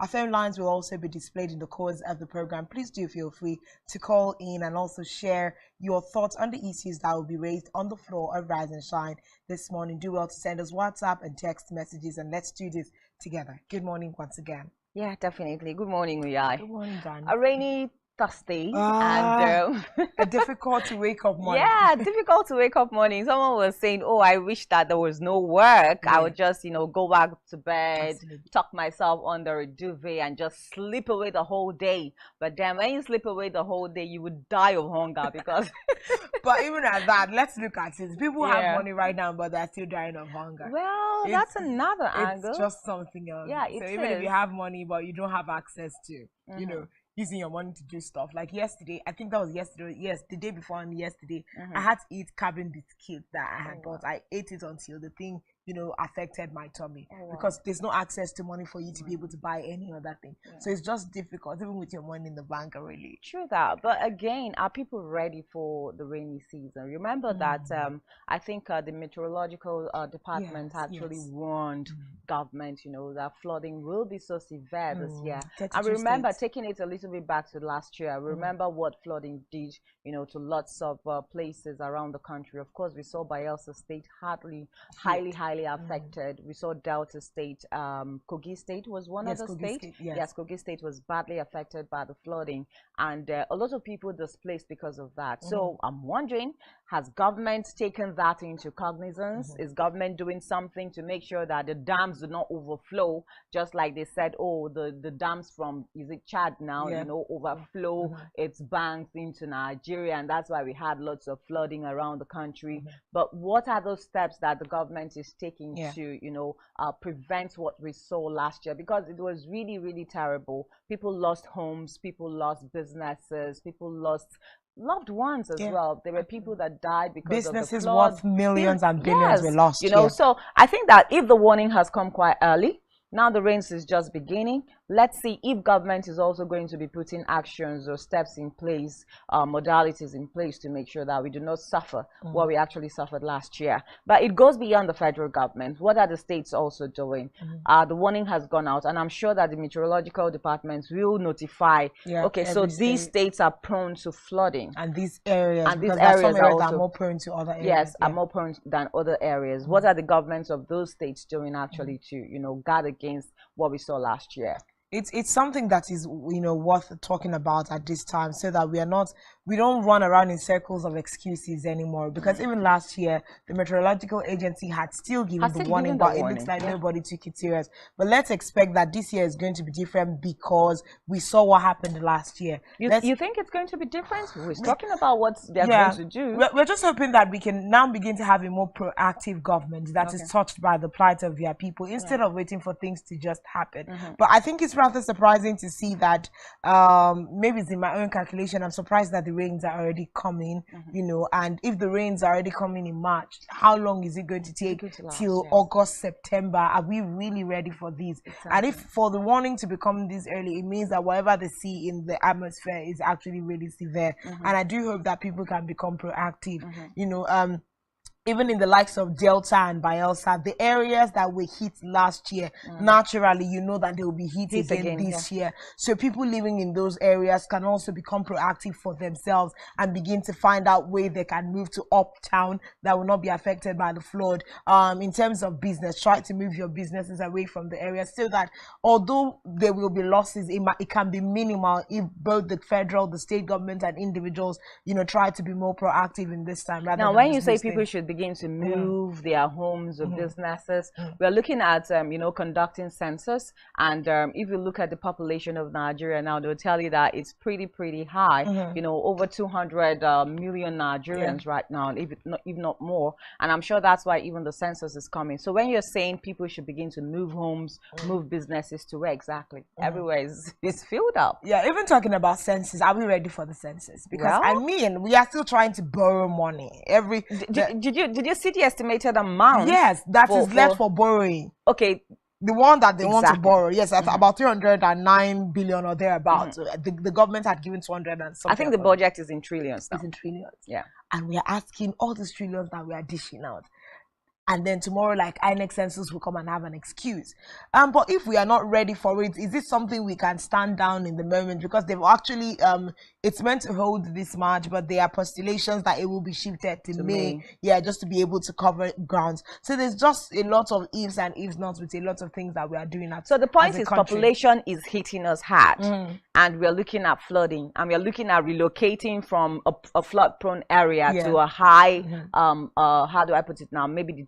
Our phone lines will also be displayed in the course of the program. Please do feel free to call in and also share your thoughts on the issues that will be raised on the floor of Rise and Shine this morning. Do well to send us WhatsApp and text messages, and let's do this together. Good morning once again. Yeah, definitely. Good morning, Uyai. Good morning, Jan. A rainy Thursday and a difficult to wake up morning. Yeah, difficult to wake up morning. Someone was saying, oh, I wish that there was no work. Yeah. I would just, go back to bed, absolutely, tuck myself under a duvet and just sleep away the whole day. But then when you sleep away the whole day, you would die of hunger because... But even at that, let's look at it. People have money right now, but they're still dying of hunger. Well, that's another angle. It's just something else. Yeah, so even if you have money, but you don't have access to, using your money to do stuff. Like yesterday, I think that was yesterday, yes, the day before and yesterday, I had to eat cabin biscuits that I had bought. I ate it until the thing, affected my tummy because there's no access to money for you to be able to buy any other thing. So it's just difficult, even with your money in the bank already. True that. But again, are people ready for the rainy season? Remember that I think the meteorological department actually warned government, that flooding will be so severe this year. I remember taking it a little bit back to last year. I remember what flooding did, to lots of places around the country. Of course, we saw Bayelsa State highly affected. We saw Delta State, Kogi State was one of the states. Yes, Kogi State was badly affected by the flooding, and a lot of people displaced because of that. So I'm wondering, has government taken that into cognizance? Is government doing something to make sure that the dams do not overflow, just like they said, oh, the dams from, is it Chad now, overflow its banks into Nigeria, and that's why we had lots of flooding around the country. But what are those steps that the government is taking to, prevent what we saw last year? Because it was really terrible. People lost homes, people lost businesses, people lost loved ones as well. There were people that died because businesses of the floods. Worth millions and billions were lost. So I think that if the warning has come quite early, now the rains is just beginning. Let's see if government is also going to be putting actions or steps in place, modalities in place to make sure that we do not suffer what we actually suffered last year. But it goes beyond the federal government. What are the states also doing? The warning has gone out, and I'm sure that the meteorological departments will notify, so these states are prone to flooding. And these areas, some areas are more prone to other areas. Yes, are more prone than other areas. What are the governments of those states doing actually to, guard against what we saw last year? It's something that is worth talking about at this time, so that we don't run around in circles of excuses anymore. Because even last year, the meteorological agency had still given the warning, but it looks like nobody took it serious. But let's expect that this year is going to be different because we saw what happened last year. You think it's going to be different? We're talking about what they're going to do. We're just hoping that we can now begin to have a more proactive government that is touched by the plight of their people, instead of waiting for things to just happen. But I think it's rather surprising to see that maybe it's in my own calculation, I'm surprised that the rains are already coming, and if the rains are already coming in March, how long is it going to take till August, September? Are we really ready for this? And if for the warning to be coming this early, it means that whatever they see in the atmosphere is actually really severe. And I do hope that people can become proactive. Even in the likes of Delta and Bayelsa, the areas that were hit last year, naturally, that they will be hit again this year. So people living in those areas can also become proactive for themselves and begin to find out where they can move to uptown that will not be affected by the flood. In terms of business, try to move your businesses away from the area, so that although there will be losses, it can be minimal if both the federal, the state government and individuals, try to be more proactive in this time. Now, when you say people should be begin to move their homes or businesses. We're looking at, you know, conducting census. And if you look at the population of Nigeria now, they'll tell you that it's pretty high. You know, over 200 million Nigerians right now, if not more. And I'm sure that's why even the census is coming. So when you're saying people should begin to move homes, move businesses to where exactly? Everywhere is filled up. Yeah, even talking about census, are we ready for the census? Because I mean, we are still trying to borrow money. Did you see the estimated amount? Yes, that is left for borrowing. Okay. The one that they want to borrow, yes, at about 309 billion or thereabouts. The government had given 200 and something. I think the budget is in trillions now. It's in trillions. Yeah. And we are asking all these trillions that we are dishing out. And then tomorrow, like INEC census will come and have an excuse. But if we are not ready for it, is this something we can stand down in the moment? Because they've actually, it's meant to hold this March, but there are postulations that it will be shifted to May. Yeah, just to be able to cover grounds. So there's just a lot of ifs and ifs nots with a lot of things that we are doing. So the point is population is hitting us hard. And we're looking at flooding. And we're looking at relocating from a flood-prone area to a high, how do I put it now? Maybe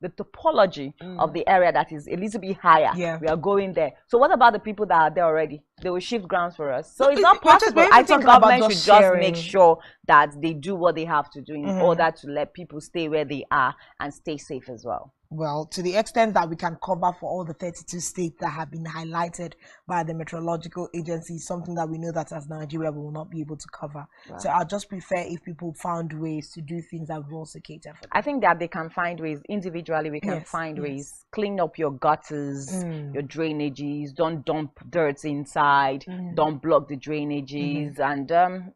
the topology of the area that is a little bit higher. We are going there. So what about the people that are there already? They will shift grounds for us. So it's not possible. I think government should just make sure that they do what they have to do in order to let people stay where they are and stay safe as well. Well, to the extent that we can cover for all the 32 states that have been highlighted by the meteorological agency, something that we know that as Nigeria we will not be able to cover. Right. So I'll just prefer if people found ways to do things that would also cater for them. I think that they can find ways. Individually, we can find ways. Clean up your gutters, your drainages. Don't dump dirt inside. Don't block the drainages. And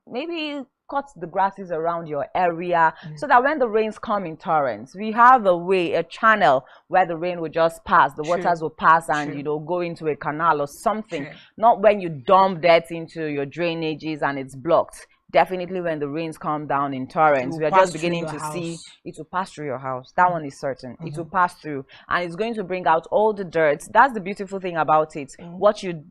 maybe cut the grasses around your area so that when the rains come in torrents, we have a channel where the rain will just pass, the waters will pass and you know, go into a canal or something. Not when you dump dirt into your drainages and it's blocked. Definitely when the rains come down in torrents, we are just beginning to see it will pass through your house. That one is certain. It will pass through and it's going to bring out all the dirt. That's the beautiful thing about it. What you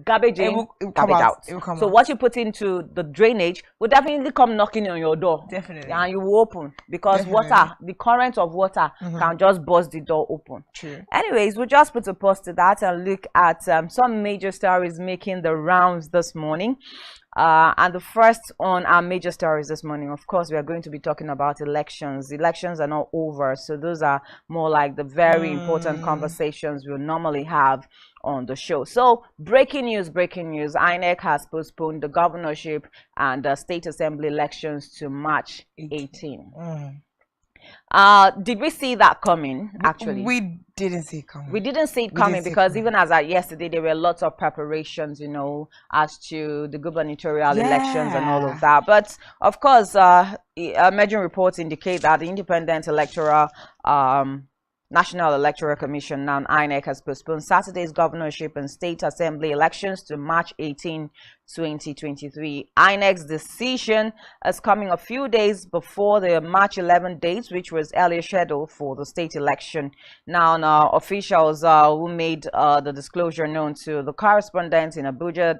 garbage in, garbage out. So what you put into the drainage will definitely come knocking on your door. Definitely. And you will open because water, the current of water can just burst the door open. Anyways, we'll just put a pause to that and look at some major stories making the rounds this morning. And the first on our major stories this morning, of course, we are going to be talking about elections. Elections are not over, so those are more like the very important conversations we'll normally have on the show. So breaking news, INEC has postponed the governorship and state assembly elections to March 18. Did we see that coming? Actually, we didn't see it coming. We didn't see it coming because even as at yesterday, there were lots of preparations, you know, as to the gubernatorial elections and all of that. But of course, emerging reports indicate that the Independent Electoral National Electoral Commission, now INEC, has postponed Saturday's governorship and state assembly elections to March 18, 2023. INEC's decision is coming a few days before the March 11 date, which was earlier scheduled for the state election. Now officials who made the disclosure known to the correspondent in Abuja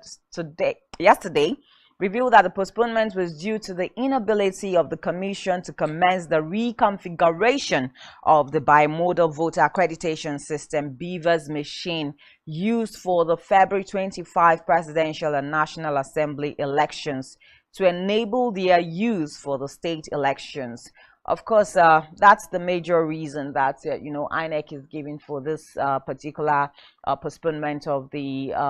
yesterday revealed that the postponement was due to the inability of the commission to commence the reconfiguration of the bimodal voter accreditation system BVAS machine used for the February 25 presidential and National Assembly elections to enable their use for the state elections. Of course, that's the major reason that you know, INEC is giving for this particular postponement of the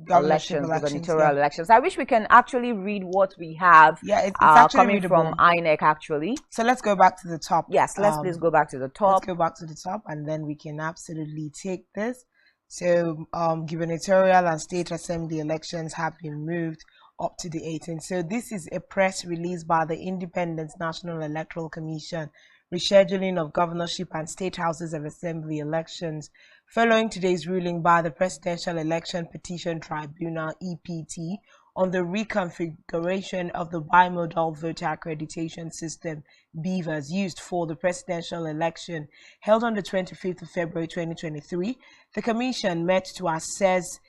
gubernatorial elections. I wish we can actually read what we have it's actually coming readable from INEC actually. So let's go back to the top. Yes, let's please go back to the top. Let's go back to the top and then we can absolutely take this. So gubernatorial and state assembly elections have been moved up to the 18th. So this is a press release by the Independent National Electoral Commission, rescheduling of governorship and state houses of assembly elections following today's ruling by the Presidential Election Petition Tribunal (EPT) on the reconfiguration of the bimodal voter accreditation system BVAS used for the presidential election held on the 25th of February 2023. The commission met to assess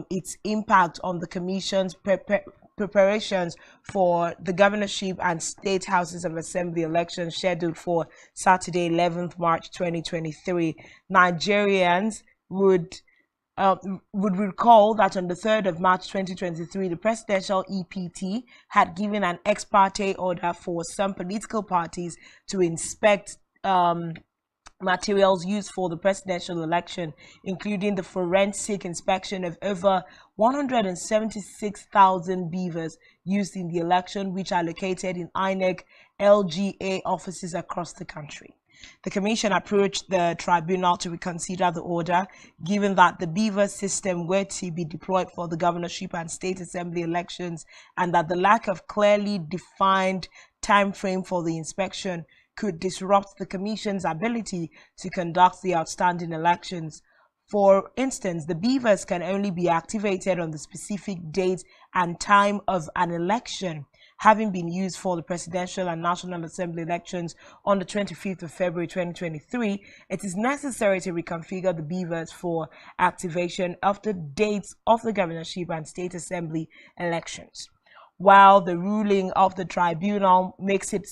its impact on the commission's preparations for the governorship and state houses of assembly elections scheduled for Saturday, 11th March 2023. Nigerians would recall that on the 3rd of March 2023, the presidential EPT had given an ex parte order for some political parties to inspect materials used for the presidential election, including the forensic inspection of over 176,000 beavers used in the election, which are located in INEC LGA offices across the country. The Commission approached the tribunal to reconsider the order, given that the beaver system were to be deployed for the governorship and state assembly elections, and that the lack of clearly defined time frame for the inspection could disrupt the Commission's ability to conduct the outstanding elections. For instance, the beavers can only be activated on the specific date and time of an election. Having been used for the presidential and national assembly elections on the 25th of February 2023, it is necessary to reconfigure the beavers for activation of the dates of the governorship and state assembly elections. While the ruling of the tribunal makes it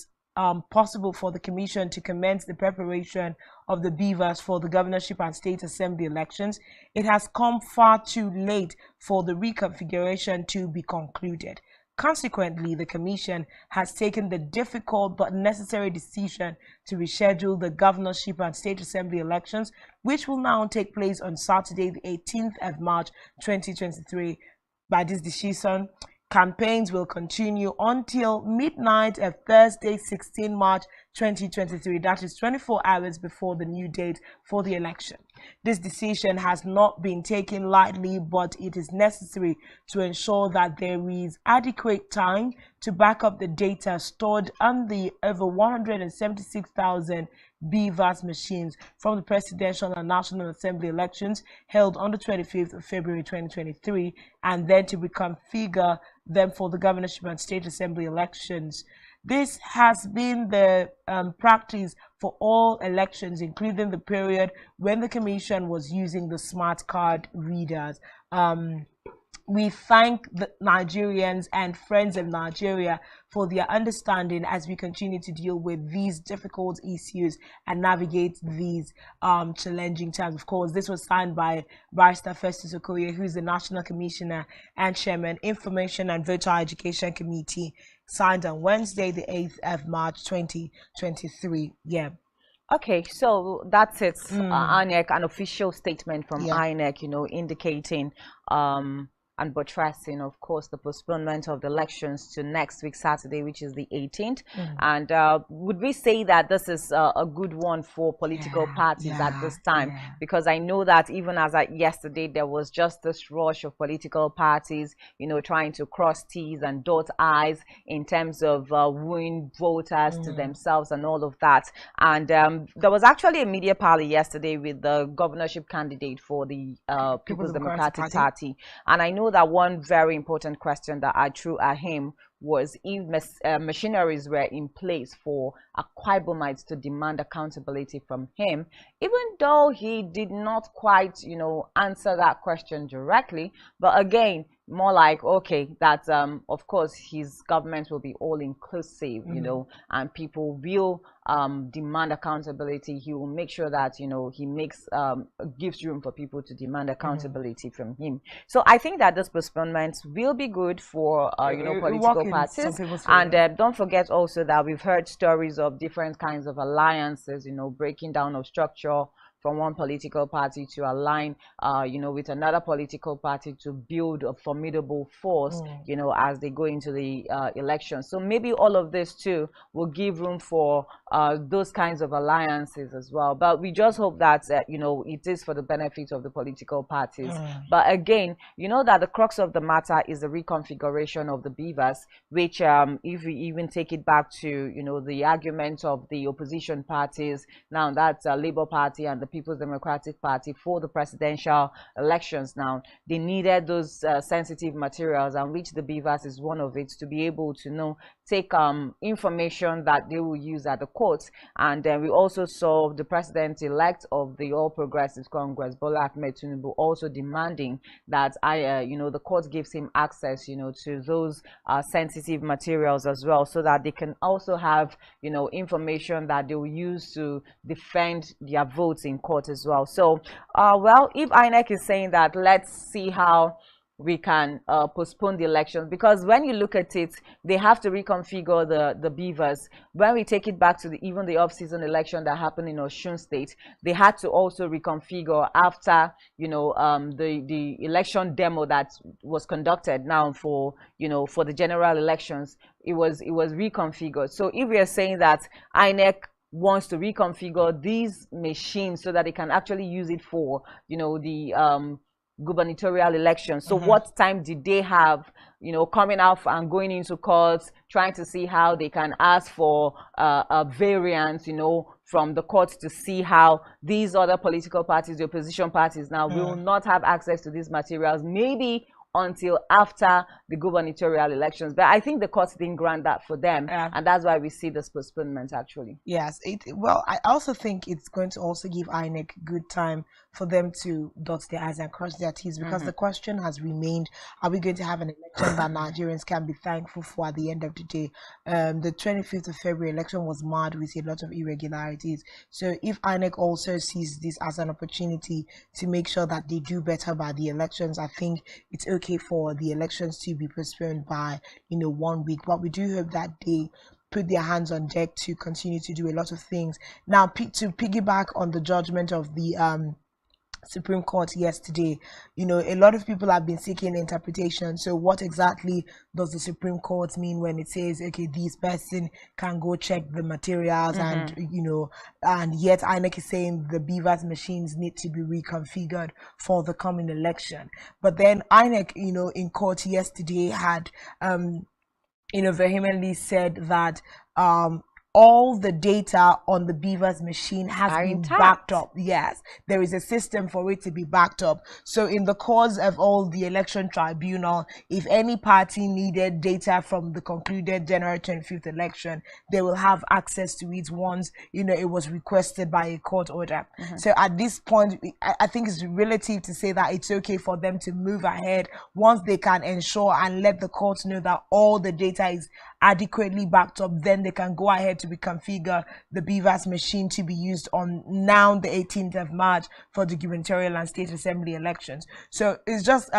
possible for the Commission to commence the preparation of the beavers for the governorship and state assembly elections, it has come far too late for the reconfiguration to be concluded. Consequently, the Commission has taken the difficult but necessary decision to reschedule the governorship and state assembly elections, which will now take place on Saturday, the 18th of March 2023. By this decision, campaigns will continue until midnight of Thursday, 16 March 2023. That is 24 hours before the new date for the election. This decision has not been taken lightly, but it is necessary to ensure that there is adequate time to back up the data stored on the over 176,000 BVAS machines from the presidential and national assembly elections held on the 25th of February 2023, and then to reconfigure them for the governorship and state assembly elections. This has been the practice for all elections, including the period when the Commission was using the smart card readers. We thank the Nigerians and friends of Nigeria for their understanding as we continue to deal with these difficult issues and navigate these challenging times. Of course, this was signed by Barrister Festus Okoye, who is the National Commissioner and Chairman, Information and Voter Education Committee, signed on Wednesday, the 8th of March 2023. Yeah. Okay, so that's it. INEC, an official statement from INEC, indicating and buttressing, of course, the postponement of the elections to next week, Saturday, which is the 18th. And would we say that this is a good one for political parties at this time? Because I know that even as at yesterday, there was just this rush of political parties, trying to cross T's and dot I's in terms of wooing voters to themselves and all of that. And there was actually a media party yesterday with the governorship candidate for the People's Democratic Party. And I know that one very important question that I threw at him was if machineries were in place for Akwa Ibomites to demand accountability from him, even though he did not quite, answer that question directly. But again, more like, okay, that of course his government will be all inclusive, and people will demand accountability. He will make sure that he gives room for people to demand accountability from him. So I think that this postponement will be good for political parties. And don't forget also that we've heard stories of different kinds of alliances, breaking down of structure from one political party to align, with another political party to build a formidable force, as they go into the election. So maybe all of this too will give room for those kinds of alliances as well. But we just hope that, it is for the benefit of the political parties. But again, that the crux of the matter is the reconfiguration of the beavers, which if we even take it back to, the argument of the opposition parties, now that's Labour Party and the People's Democratic Party, for the presidential elections now, they needed those sensitive materials, and which the beavers is one of it, to be able to take information that they will use at the courts. And then we also saw the president-elect of the All Progressives Congress, Bola Ahmed Tinubu, also demanding that the court gives him access, to those sensitive materials as well, so that they can also have, information that they will use to defend their votes in court as well. So, well, if INEC is saying that, let's see how we can postpone the elections, because when you look at it, they have to reconfigure the beavers. When we take it back to even the off-season election that happened in Osun State, they had to also reconfigure after the election demo that was conducted now for the general elections. It was reconfigured. So if we are saying that INEC wants to reconfigure these machines so that they can actually use it for the gubernatorial elections. So what time did they have, coming out and going into courts, trying to see how they can ask for a variance, from the courts, to see how these other political parties, the opposition parties now, will not have access to these materials, maybe until after the gubernatorial elections. But I think the courts didn't grant that for them, and that's why we see this postponement actually. Yes, well, I also think it's going to also give INEC good time for them to dot their I's and cross their T's, because the question has remained, are we going to have an election that Nigerians can be thankful for at the end of the day? The 25th of February election was marred with a lot of irregularities. So if INEC also sees this as an opportunity to make sure that they do better by the elections, I think it's okay for the elections to be postponed by 1 week. But we do hope that they put their hands on deck to continue to do a lot of things. Now, to piggyback on the judgment of the Supreme Court yesterday, a lot of people have been seeking interpretation. So what exactly does the Supreme Court mean when it says, okay, this person can go check the materials, and and yet INEC is saying the beavers machines need to be reconfigured for the coming election? But then INEC, in court yesterday had vehemently said that all the data on the beavers machine has been backed up. Yes, there is a system for it to be backed up. So in the course of all the election tribunal, if any party needed data from the concluded January 25th election, they will have access to it once it was requested by a court order. So at this point, I think it's relative to say that it's okay for them to move ahead once they can ensure and let the courts know that all the data is adequately backed up. Then they can go ahead to reconfigure the beavers machine to be used on now the 18th of March for the gubernatorial and state assembly elections. So it's just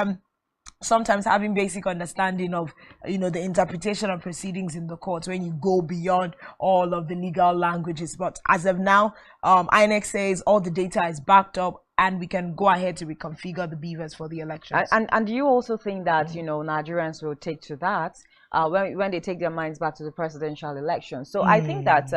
sometimes having basic understanding of the interpretation of proceedings in the court when you go beyond all of the legal languages. But as of now, INEC says all the data is backed up and we can go ahead to reconfigure the beavers for the elections. And do you also think that Nigerians will take to that when they take their minds back to the presidential election? So I think that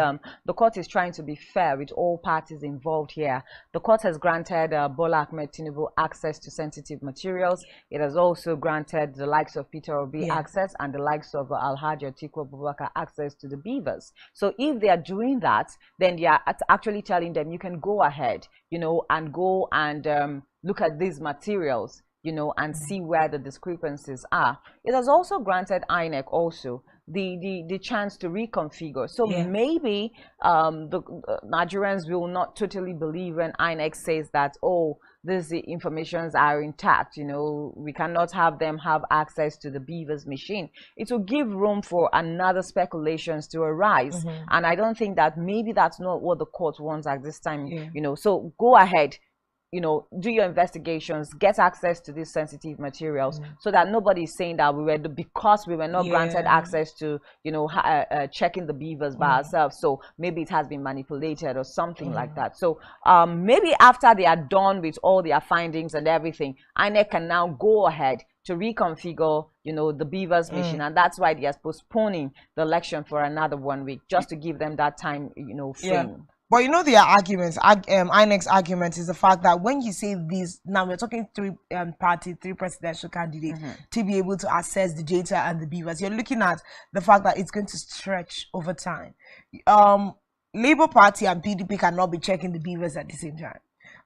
the court is trying to be fair with all parties involved here. The court has granted Bola Ahmed Tinubu access to sensitive materials. It has also granted the likes of Peter Obi access, and the likes of Alhaji Atiku Abubakar access to the beavers. So if they are doing that, then they are actually telling them, you can go ahead, and go and look at these materials, and see where the discrepancies are. It has also granted INEC also the chance to reconfigure. So maybe the Nigerians will not totally believe when INEC says that, oh, these informations are intact, we cannot have them have access to the beavers machine. It will give room for another speculations to arise. And I don't think that maybe that's not what the court wants at this time, so go ahead, do your investigations, get access to these sensitive materials, so that nobody is saying that because we were not granted access to, checking the beavers by ourselves, so maybe it has been manipulated or something like that. So maybe after they are done with all their findings and everything, INEC can now go ahead to reconfigure, the beavers machine, and that's why they are postponing the election for another 1 week, just to give them that time, frame. But their arguments, INEC's argument is the fact that when you say this, now we're talking three presidential candidates to be able to access the data and the beavers. You're looking at the fact that it's going to stretch over time. Labour Party and PDP cannot be checking the beavers at the same time.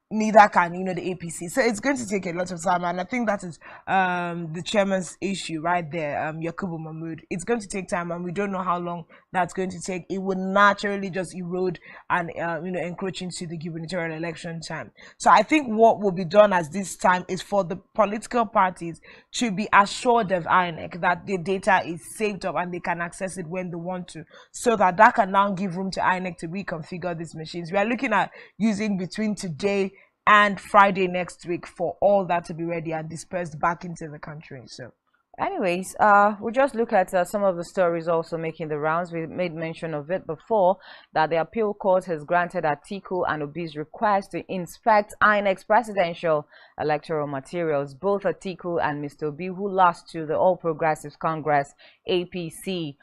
neither can, you know, the APC. So it's going to take a lot of time, and I think that is the chairman's issue right there, Yakubu Mahmood. It's going to take time, and we don't know how long that's going to take. It will naturally just erode and you know, encroach into the gubernatorial election time. So I think what will be done at this time is for the political parties to be assured of INEC that the data is saved up and they can access it when they want to, so that can now give room to INEC to reconfigure these machines. We are looking at using between today and Friday next week for all that to be ready and dispersed back into the country. So anyways, we'll just look at some of the stories also making the rounds. We made mention of it before, that the appeal court has granted Atiku and Obi's request to inspect INEC's presidential electoral materials. Both Atiku and Mr. Obi, who lost to the All Progressives Congress APC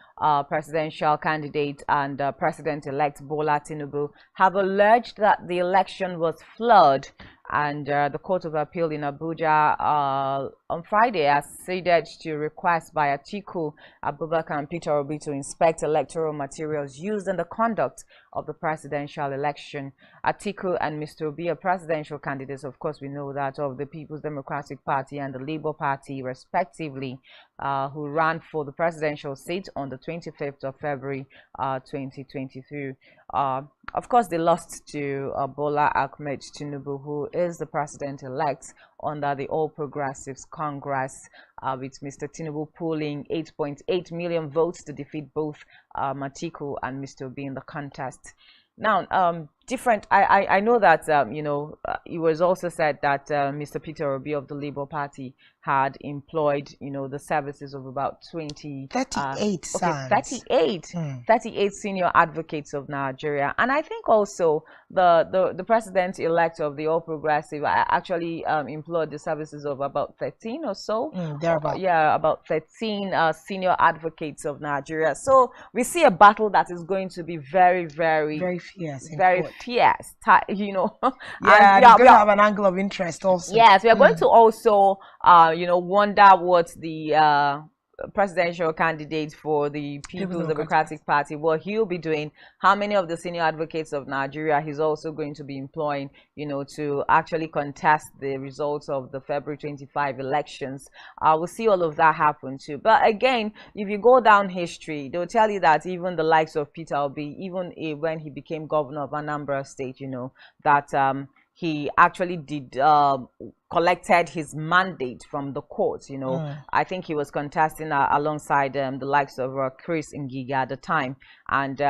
presidential candidate and President-elect Bola Tinubu, have alleged that the election was flawed, and the Court of Appeal in Abuja on Friday acceded to requests by Atiku Abubakar and Peter Obi to inspect electoral materials used in the conduct of the presidential election. Atiku and Mr. Obi are presidential candidates, of course we know that, of the People's Democratic Party and the Labour Party respectively, who ran for the presidential seat on the 25th of February 2023. Of course, they lost to Bola Ahmed Tinubu, who is the president-elect under the All Progressives Congress, with Mr. Tinubu pulling 8.8 million votes to defeat both Atiku and Mr. Obi in the contest. Now, I know that you know, it was also said that Mr. Peter Obi of the Labour Party had employed, you know, the services of about 38 senior advocates of Nigeria. And I think also the president-elect of the All Progressive actually employed the services of about 13 or so. Yeah, about 13 senior advocates of Nigeria. So we see a battle that is going to be very fierce, you know. Yeah, and it's going to have an angle of interest also. Yes, we are going to also you know, wonder what the presidential candidate for the People's Democratic Party, what he'll be doing, how many of the senior advocates of Nigeria he's also going to be employing, you know, to actually contest the results of the February 25 elections. We'll see all of that happen too. But again, if you go down history, they'll tell you that even the likes of Peter Obi, even when he became governor of Anambra State, you know, that he actually did collected his mandate from the court, you know. I think he was contesting alongside the likes of Chris Ngiga at the time, and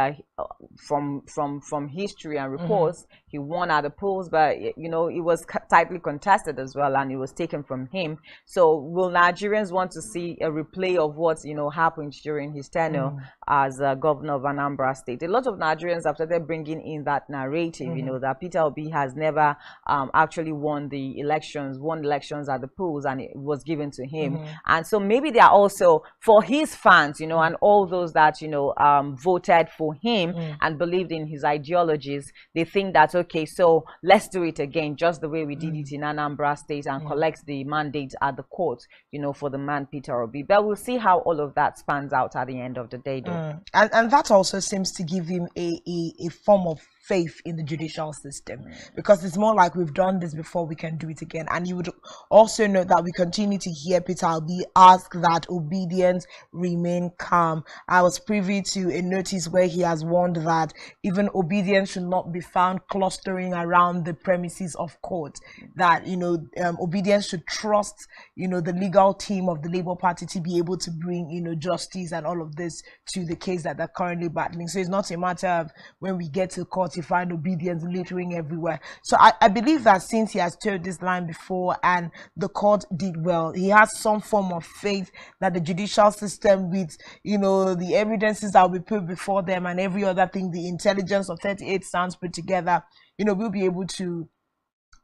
from history and reports, he won at the polls, but you know, it was tightly contested as well, and it was taken from him. So will Nigerians want to see a replay of what, you know, happened during his tenure as governor of Anambra State? A lot of Nigerians have started bringing in that narrative, you know, that Peter Obi has never actually won elections at the polls, and it was given to him. And so maybe they are also, for his fans, you know, and all those that, you know, voted for him and believed in his ideologies, they think that, okay, so let's do it again, just the way we did it in Anambra State, and collect the mandate at the court, you know, for the man Peter Obi. But we'll see how all of that spans out at the end of the day, though. And that also seems to give him a form of faith in the judicial system, because it's more like, we've done this before, we can do it again. And you would also note that we continue to hear Peter Obi ask that obedience remain calm. I was privy to a notice where he has warned that even obedience should not be found clustering around the premises of court, that, you know, obedience should trust, you know, the legal team of the Labour Party to be able to bring, you know, justice and all of this to the case that they're currently battling. So it's not a matter of when we get to court, you find obedience littering everywhere. So I believe that since he has told this line before and the court did well, he has some form of faith that the judicial system, with, you know, the evidences that will be put before them and every other thing, the intelligence of 38 sounds put together, you know, we'll be able to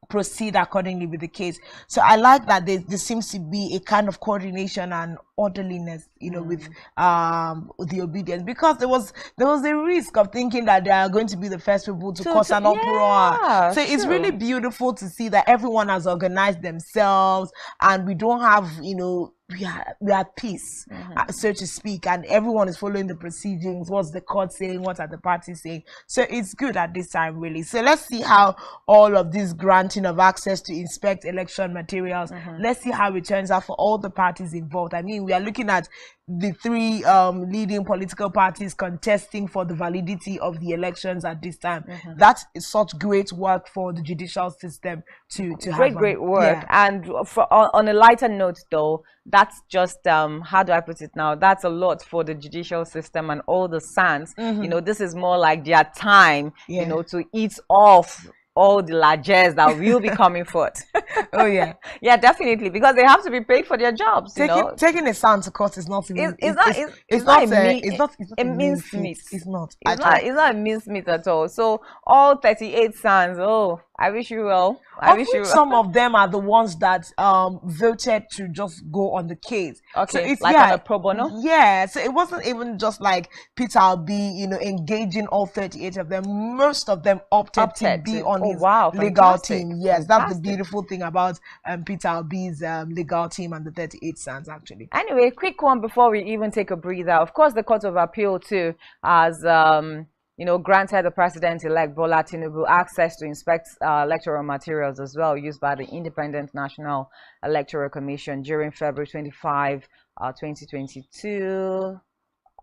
proceed accordingly with the case. So I like that there seems to be a kind of coordination and orderliness, you know, with the obedience, because there was a risk of thinking that they are going to be the first people to cause an uproar. So it's really beautiful to see that everyone has organized themselves, and we don't have, you know, we are at peace, so to speak, and everyone is following the proceedings. What's the court saying? What are the parties saying? So it's good at this time, really. So let's see how all of this granting of access to inspect election materials, let's see how it turns out for all the parties involved. I mean, we are looking at the three leading political parties contesting for the validity of the elections at this time. That is such great work for the judicial system to have. Great work. Yeah. And on a lighter note, though, that's just how do I put it now? That's a lot for the judicial system and all the SANs. You know, this is more like their time, you know, to eat off all the largesse that will be coming forth. Oh yeah, yeah, definitely, because they have to be paid for their jobs. Taking a SAN to court is not even. It's not a mincemeat. It's not a mincemeat at all. So all 38 SANs. Oh, I wish you well. I wish you well. Some of them are the ones that voted to just go on the case. Okay, so it's like on a pro bono. Yeah, so it wasn't even just like Peter Obi, you know, engaging all 38 of them. Most of them opted to be on his legal team. Yes, that's the beautiful thing about Peter Obi's legal team and the 38 SANs, actually. Anyway, quick one before we even take a breather. Of course, the Court of Appeal too has you know, granted the president-elect Bola Tinubu access to inspect electoral materials as well used by the Independent National Electoral Commission during February 25, 2022.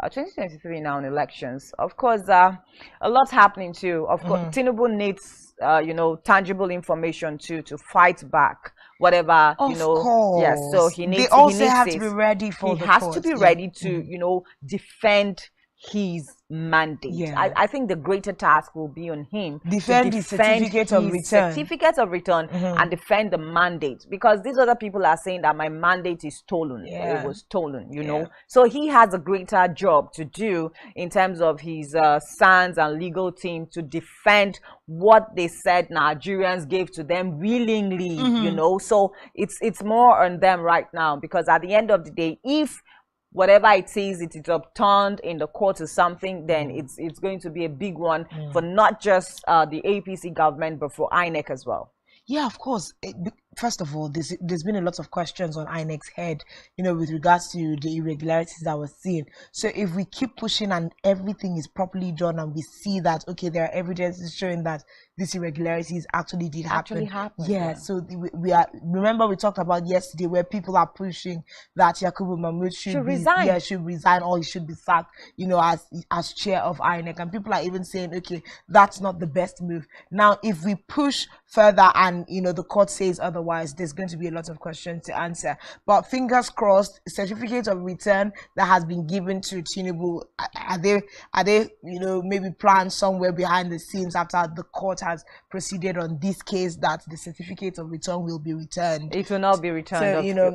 2023 now in elections. Of course, a lot's happening too. Of course, Tinubu needs, you know, tangible information too to fight back whatever, you know. Course. Yes, so he needs. They also have to be ready for the court. He has to be ready to, you know, defend his mandate. I think the greater task will be on him defend his certificate of return and defend the mandate, because these other people are saying that my mandate is stolen. It was stolen, you know. So he has a greater job to do in terms of his SANs and legal team to defend what they said Nigerians gave to them willingly, you know. So it's more on them right now, because at the end of the day, if whatever it says it is upturned in the court or something, then it's going to be a big one for not just the APC government, but for INEC as well. Yeah, of course. First of all, there's been a lot of questions on INEC's head, you know, with regards to the irregularities that we're seeing. So if we keep pushing and everything is properly done and we see that, okay, there are evidences showing that these irregularities actually did happen. Yeah, so we are, remember we talked about yesterday where people are pushing that Yakubu Mahmoud should resign. Yeah, should resign, or he should be sacked, you know, as chair of INEC. And people are even saying, okay, that's not the best move. Now, if we push further and, you know, the court says otherwise, there's going to be a lot of questions to answer. But fingers crossed, certificate of return that has been given to Tinubu, are they, you know, maybe planned somewhere behind the scenes after the court has proceeded on this case that the certificate of return will be returned? It will not be returned. So, you know,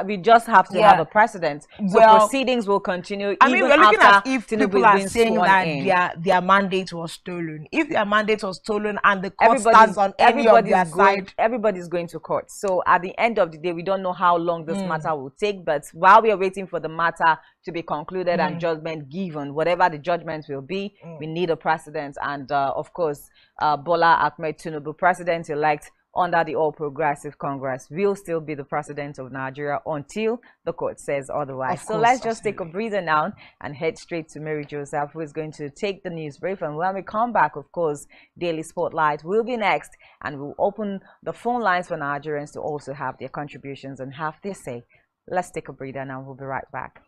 we just have to have a precedent. So proceedings will continue. I mean, we're looking at if people are saying that their mandate was stolen. If their mandate was stolen and the court stands on any of their side, everybody's going to court. So at the end of the day, we don't know how long this matter will take. But while we are waiting for the matter to be concluded and judgment given, whatever the judgment will be, we need a precedent. And of course, Bola Ahmed Tinubu, president-elect under the All Progressive Congress, will still be the president of Nigeria until the court says otherwise. So let's just take a breather now and head straight to Mary Joseph, who is going to take the news brief. And when we come back, of course, Daily Spotlight will be next, and we'll open the phone lines for Nigerians to also have their contributions and have their say. Let's take a breather now. We'll be right back.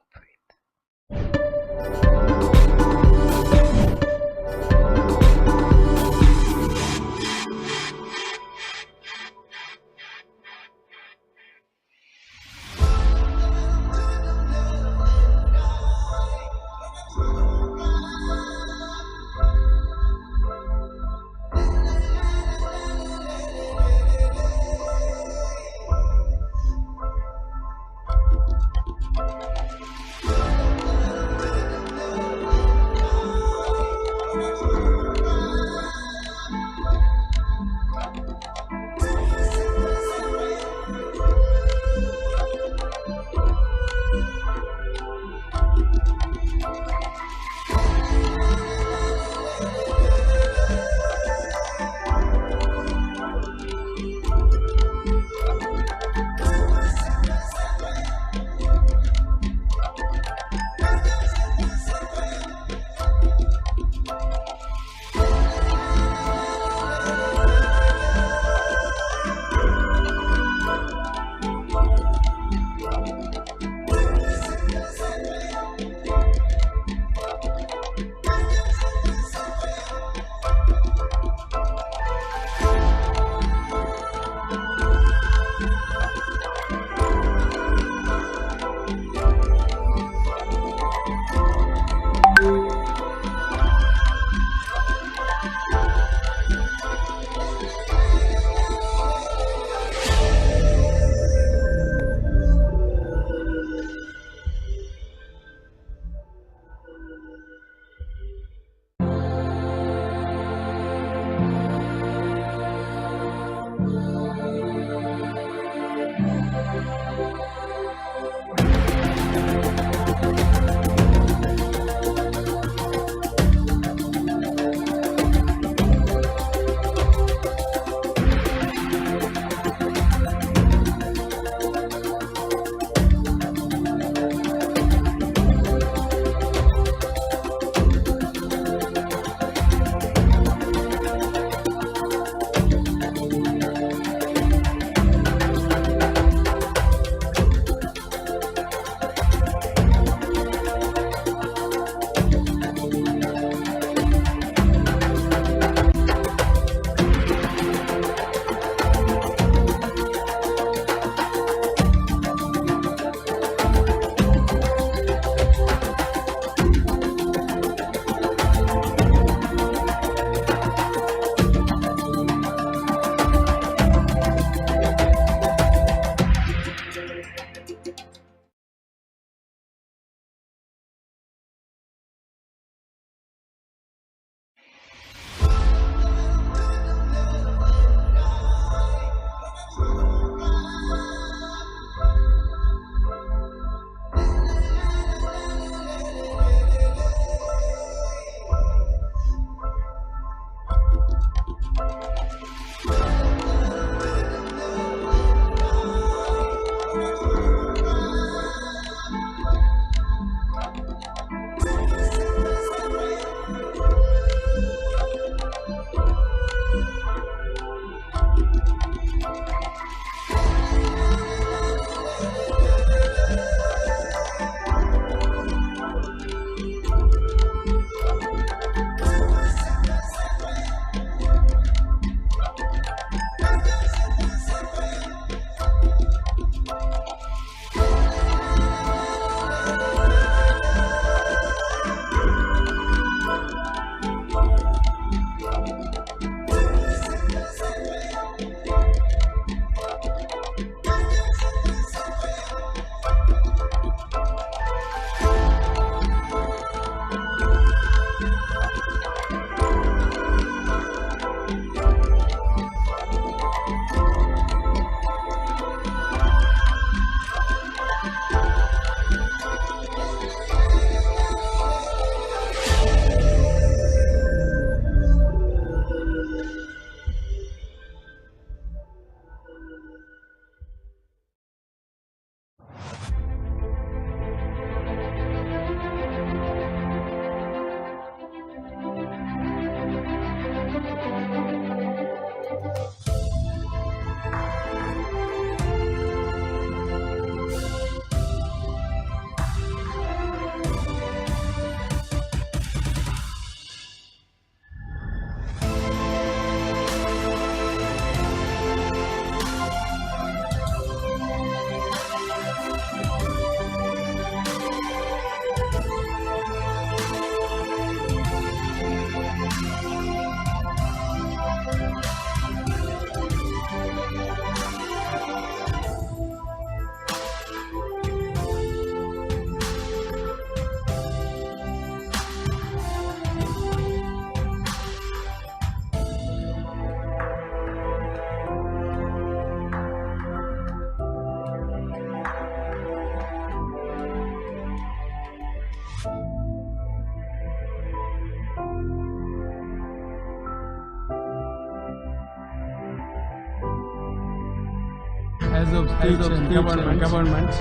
of state and government,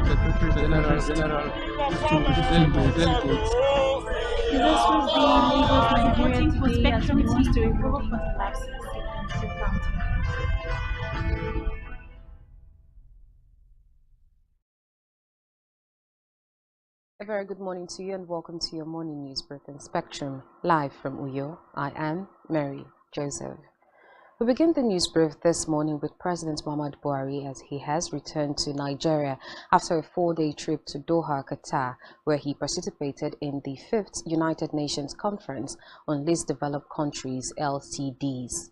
Secretary General to present the delegates. This was the Lagos voting for Spectrum TV to improve 45 seats and still counting. A very good morning to you and welcome to your morning news briefing Spectrum, live from Uyo. I am Mary Joseph. We begin the news brief this morning with President Muhammadu Buhari as he has returned to Nigeria after a 4-day trip to Doha, Qatar, where he participated in the 5th United Nations Conference on Least Developed Countries, LCDs.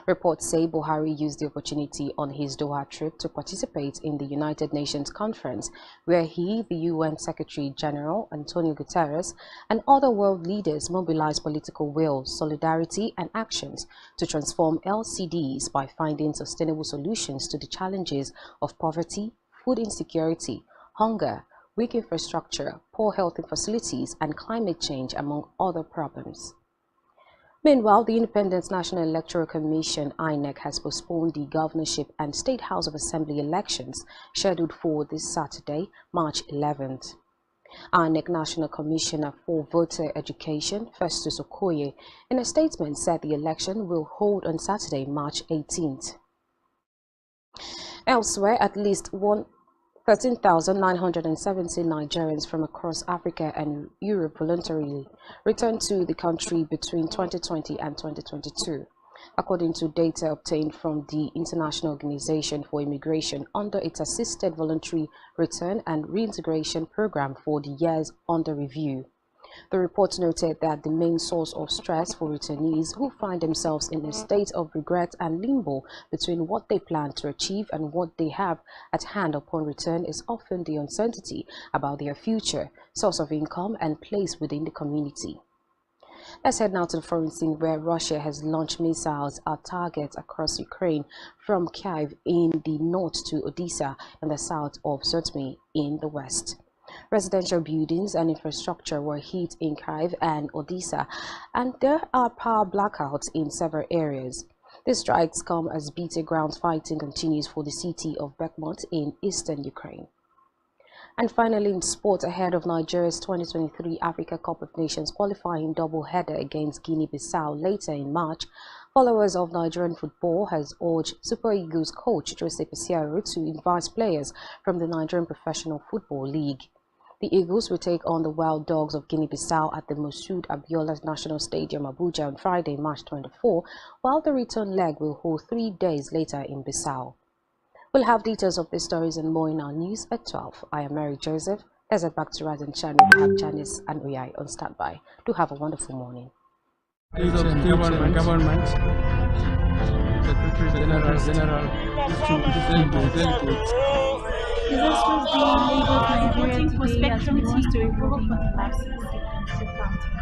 Reports say Buhari used the opportunity on his Doha trip to participate in the United Nations Conference, where he, the UN Secretary General Antonio Guterres, and other world leaders mobilized political will, solidarity, and actions to transform LCDs by finding sustainable solutions to the challenges of poverty, food insecurity, hunger, weak infrastructure, poor health facilities, and climate change, among other problems. Meanwhile, the Independent National Electoral Commission, INEC, has postponed the governorship and State House of Assembly elections scheduled for this Saturday, March 11th. INEC National Commissioner for Voter Education, Festus Okoye, in a statement said the election will hold on Saturday, March 18th. Elsewhere, at least 13,970 Nigerians from across Africa and Europe voluntarily returned to the country between 2020 and 2022, according to data obtained from the International Organization for Immigration under its Assisted Voluntary Return and Reintegration Program for the years under review. The report noted that the main source of stress for returnees who find themselves in a state of regret and limbo between what they plan to achieve and what they have at hand upon return is often the uncertainty about their future, source of income, and place within the community. Let's head now to the foreign scene, where Russia has launched missiles at targets across Ukraine, from Kyiv in the north to Odessa in the south of Sumy in the west. Residential buildings and infrastructure were hit in Kyiv and Odessa, and there are power blackouts in several areas. These strikes come as battleground fighting continues for the city of Bakhmut in eastern Ukraine. And finally, in sport, ahead of Nigeria's 2023 Africa Cup of Nations qualifying double-header against Guinea-Bissau later in March, followers of Nigerian football has urged Super Eagles coach Jose Peseiro to invite players from the Nigerian Professional Football League. The Eagles will take on the Wild Dogs of Guinea-Bissau at the Moshood Abiola National Stadium, Abuja, on Friday, March 24, while the return leg will hold 3 days later in Bissau. We'll have details of these stories and more in our news at 12. I am Mary Joseph. Let's head back to Radon Channel. We have Janice and Uyai on standby. Do have a wonderful morning. State and government, Secretary General to present the delegates. This was the Lagos voting for Spectrum TV to improve 45 seats and still counting.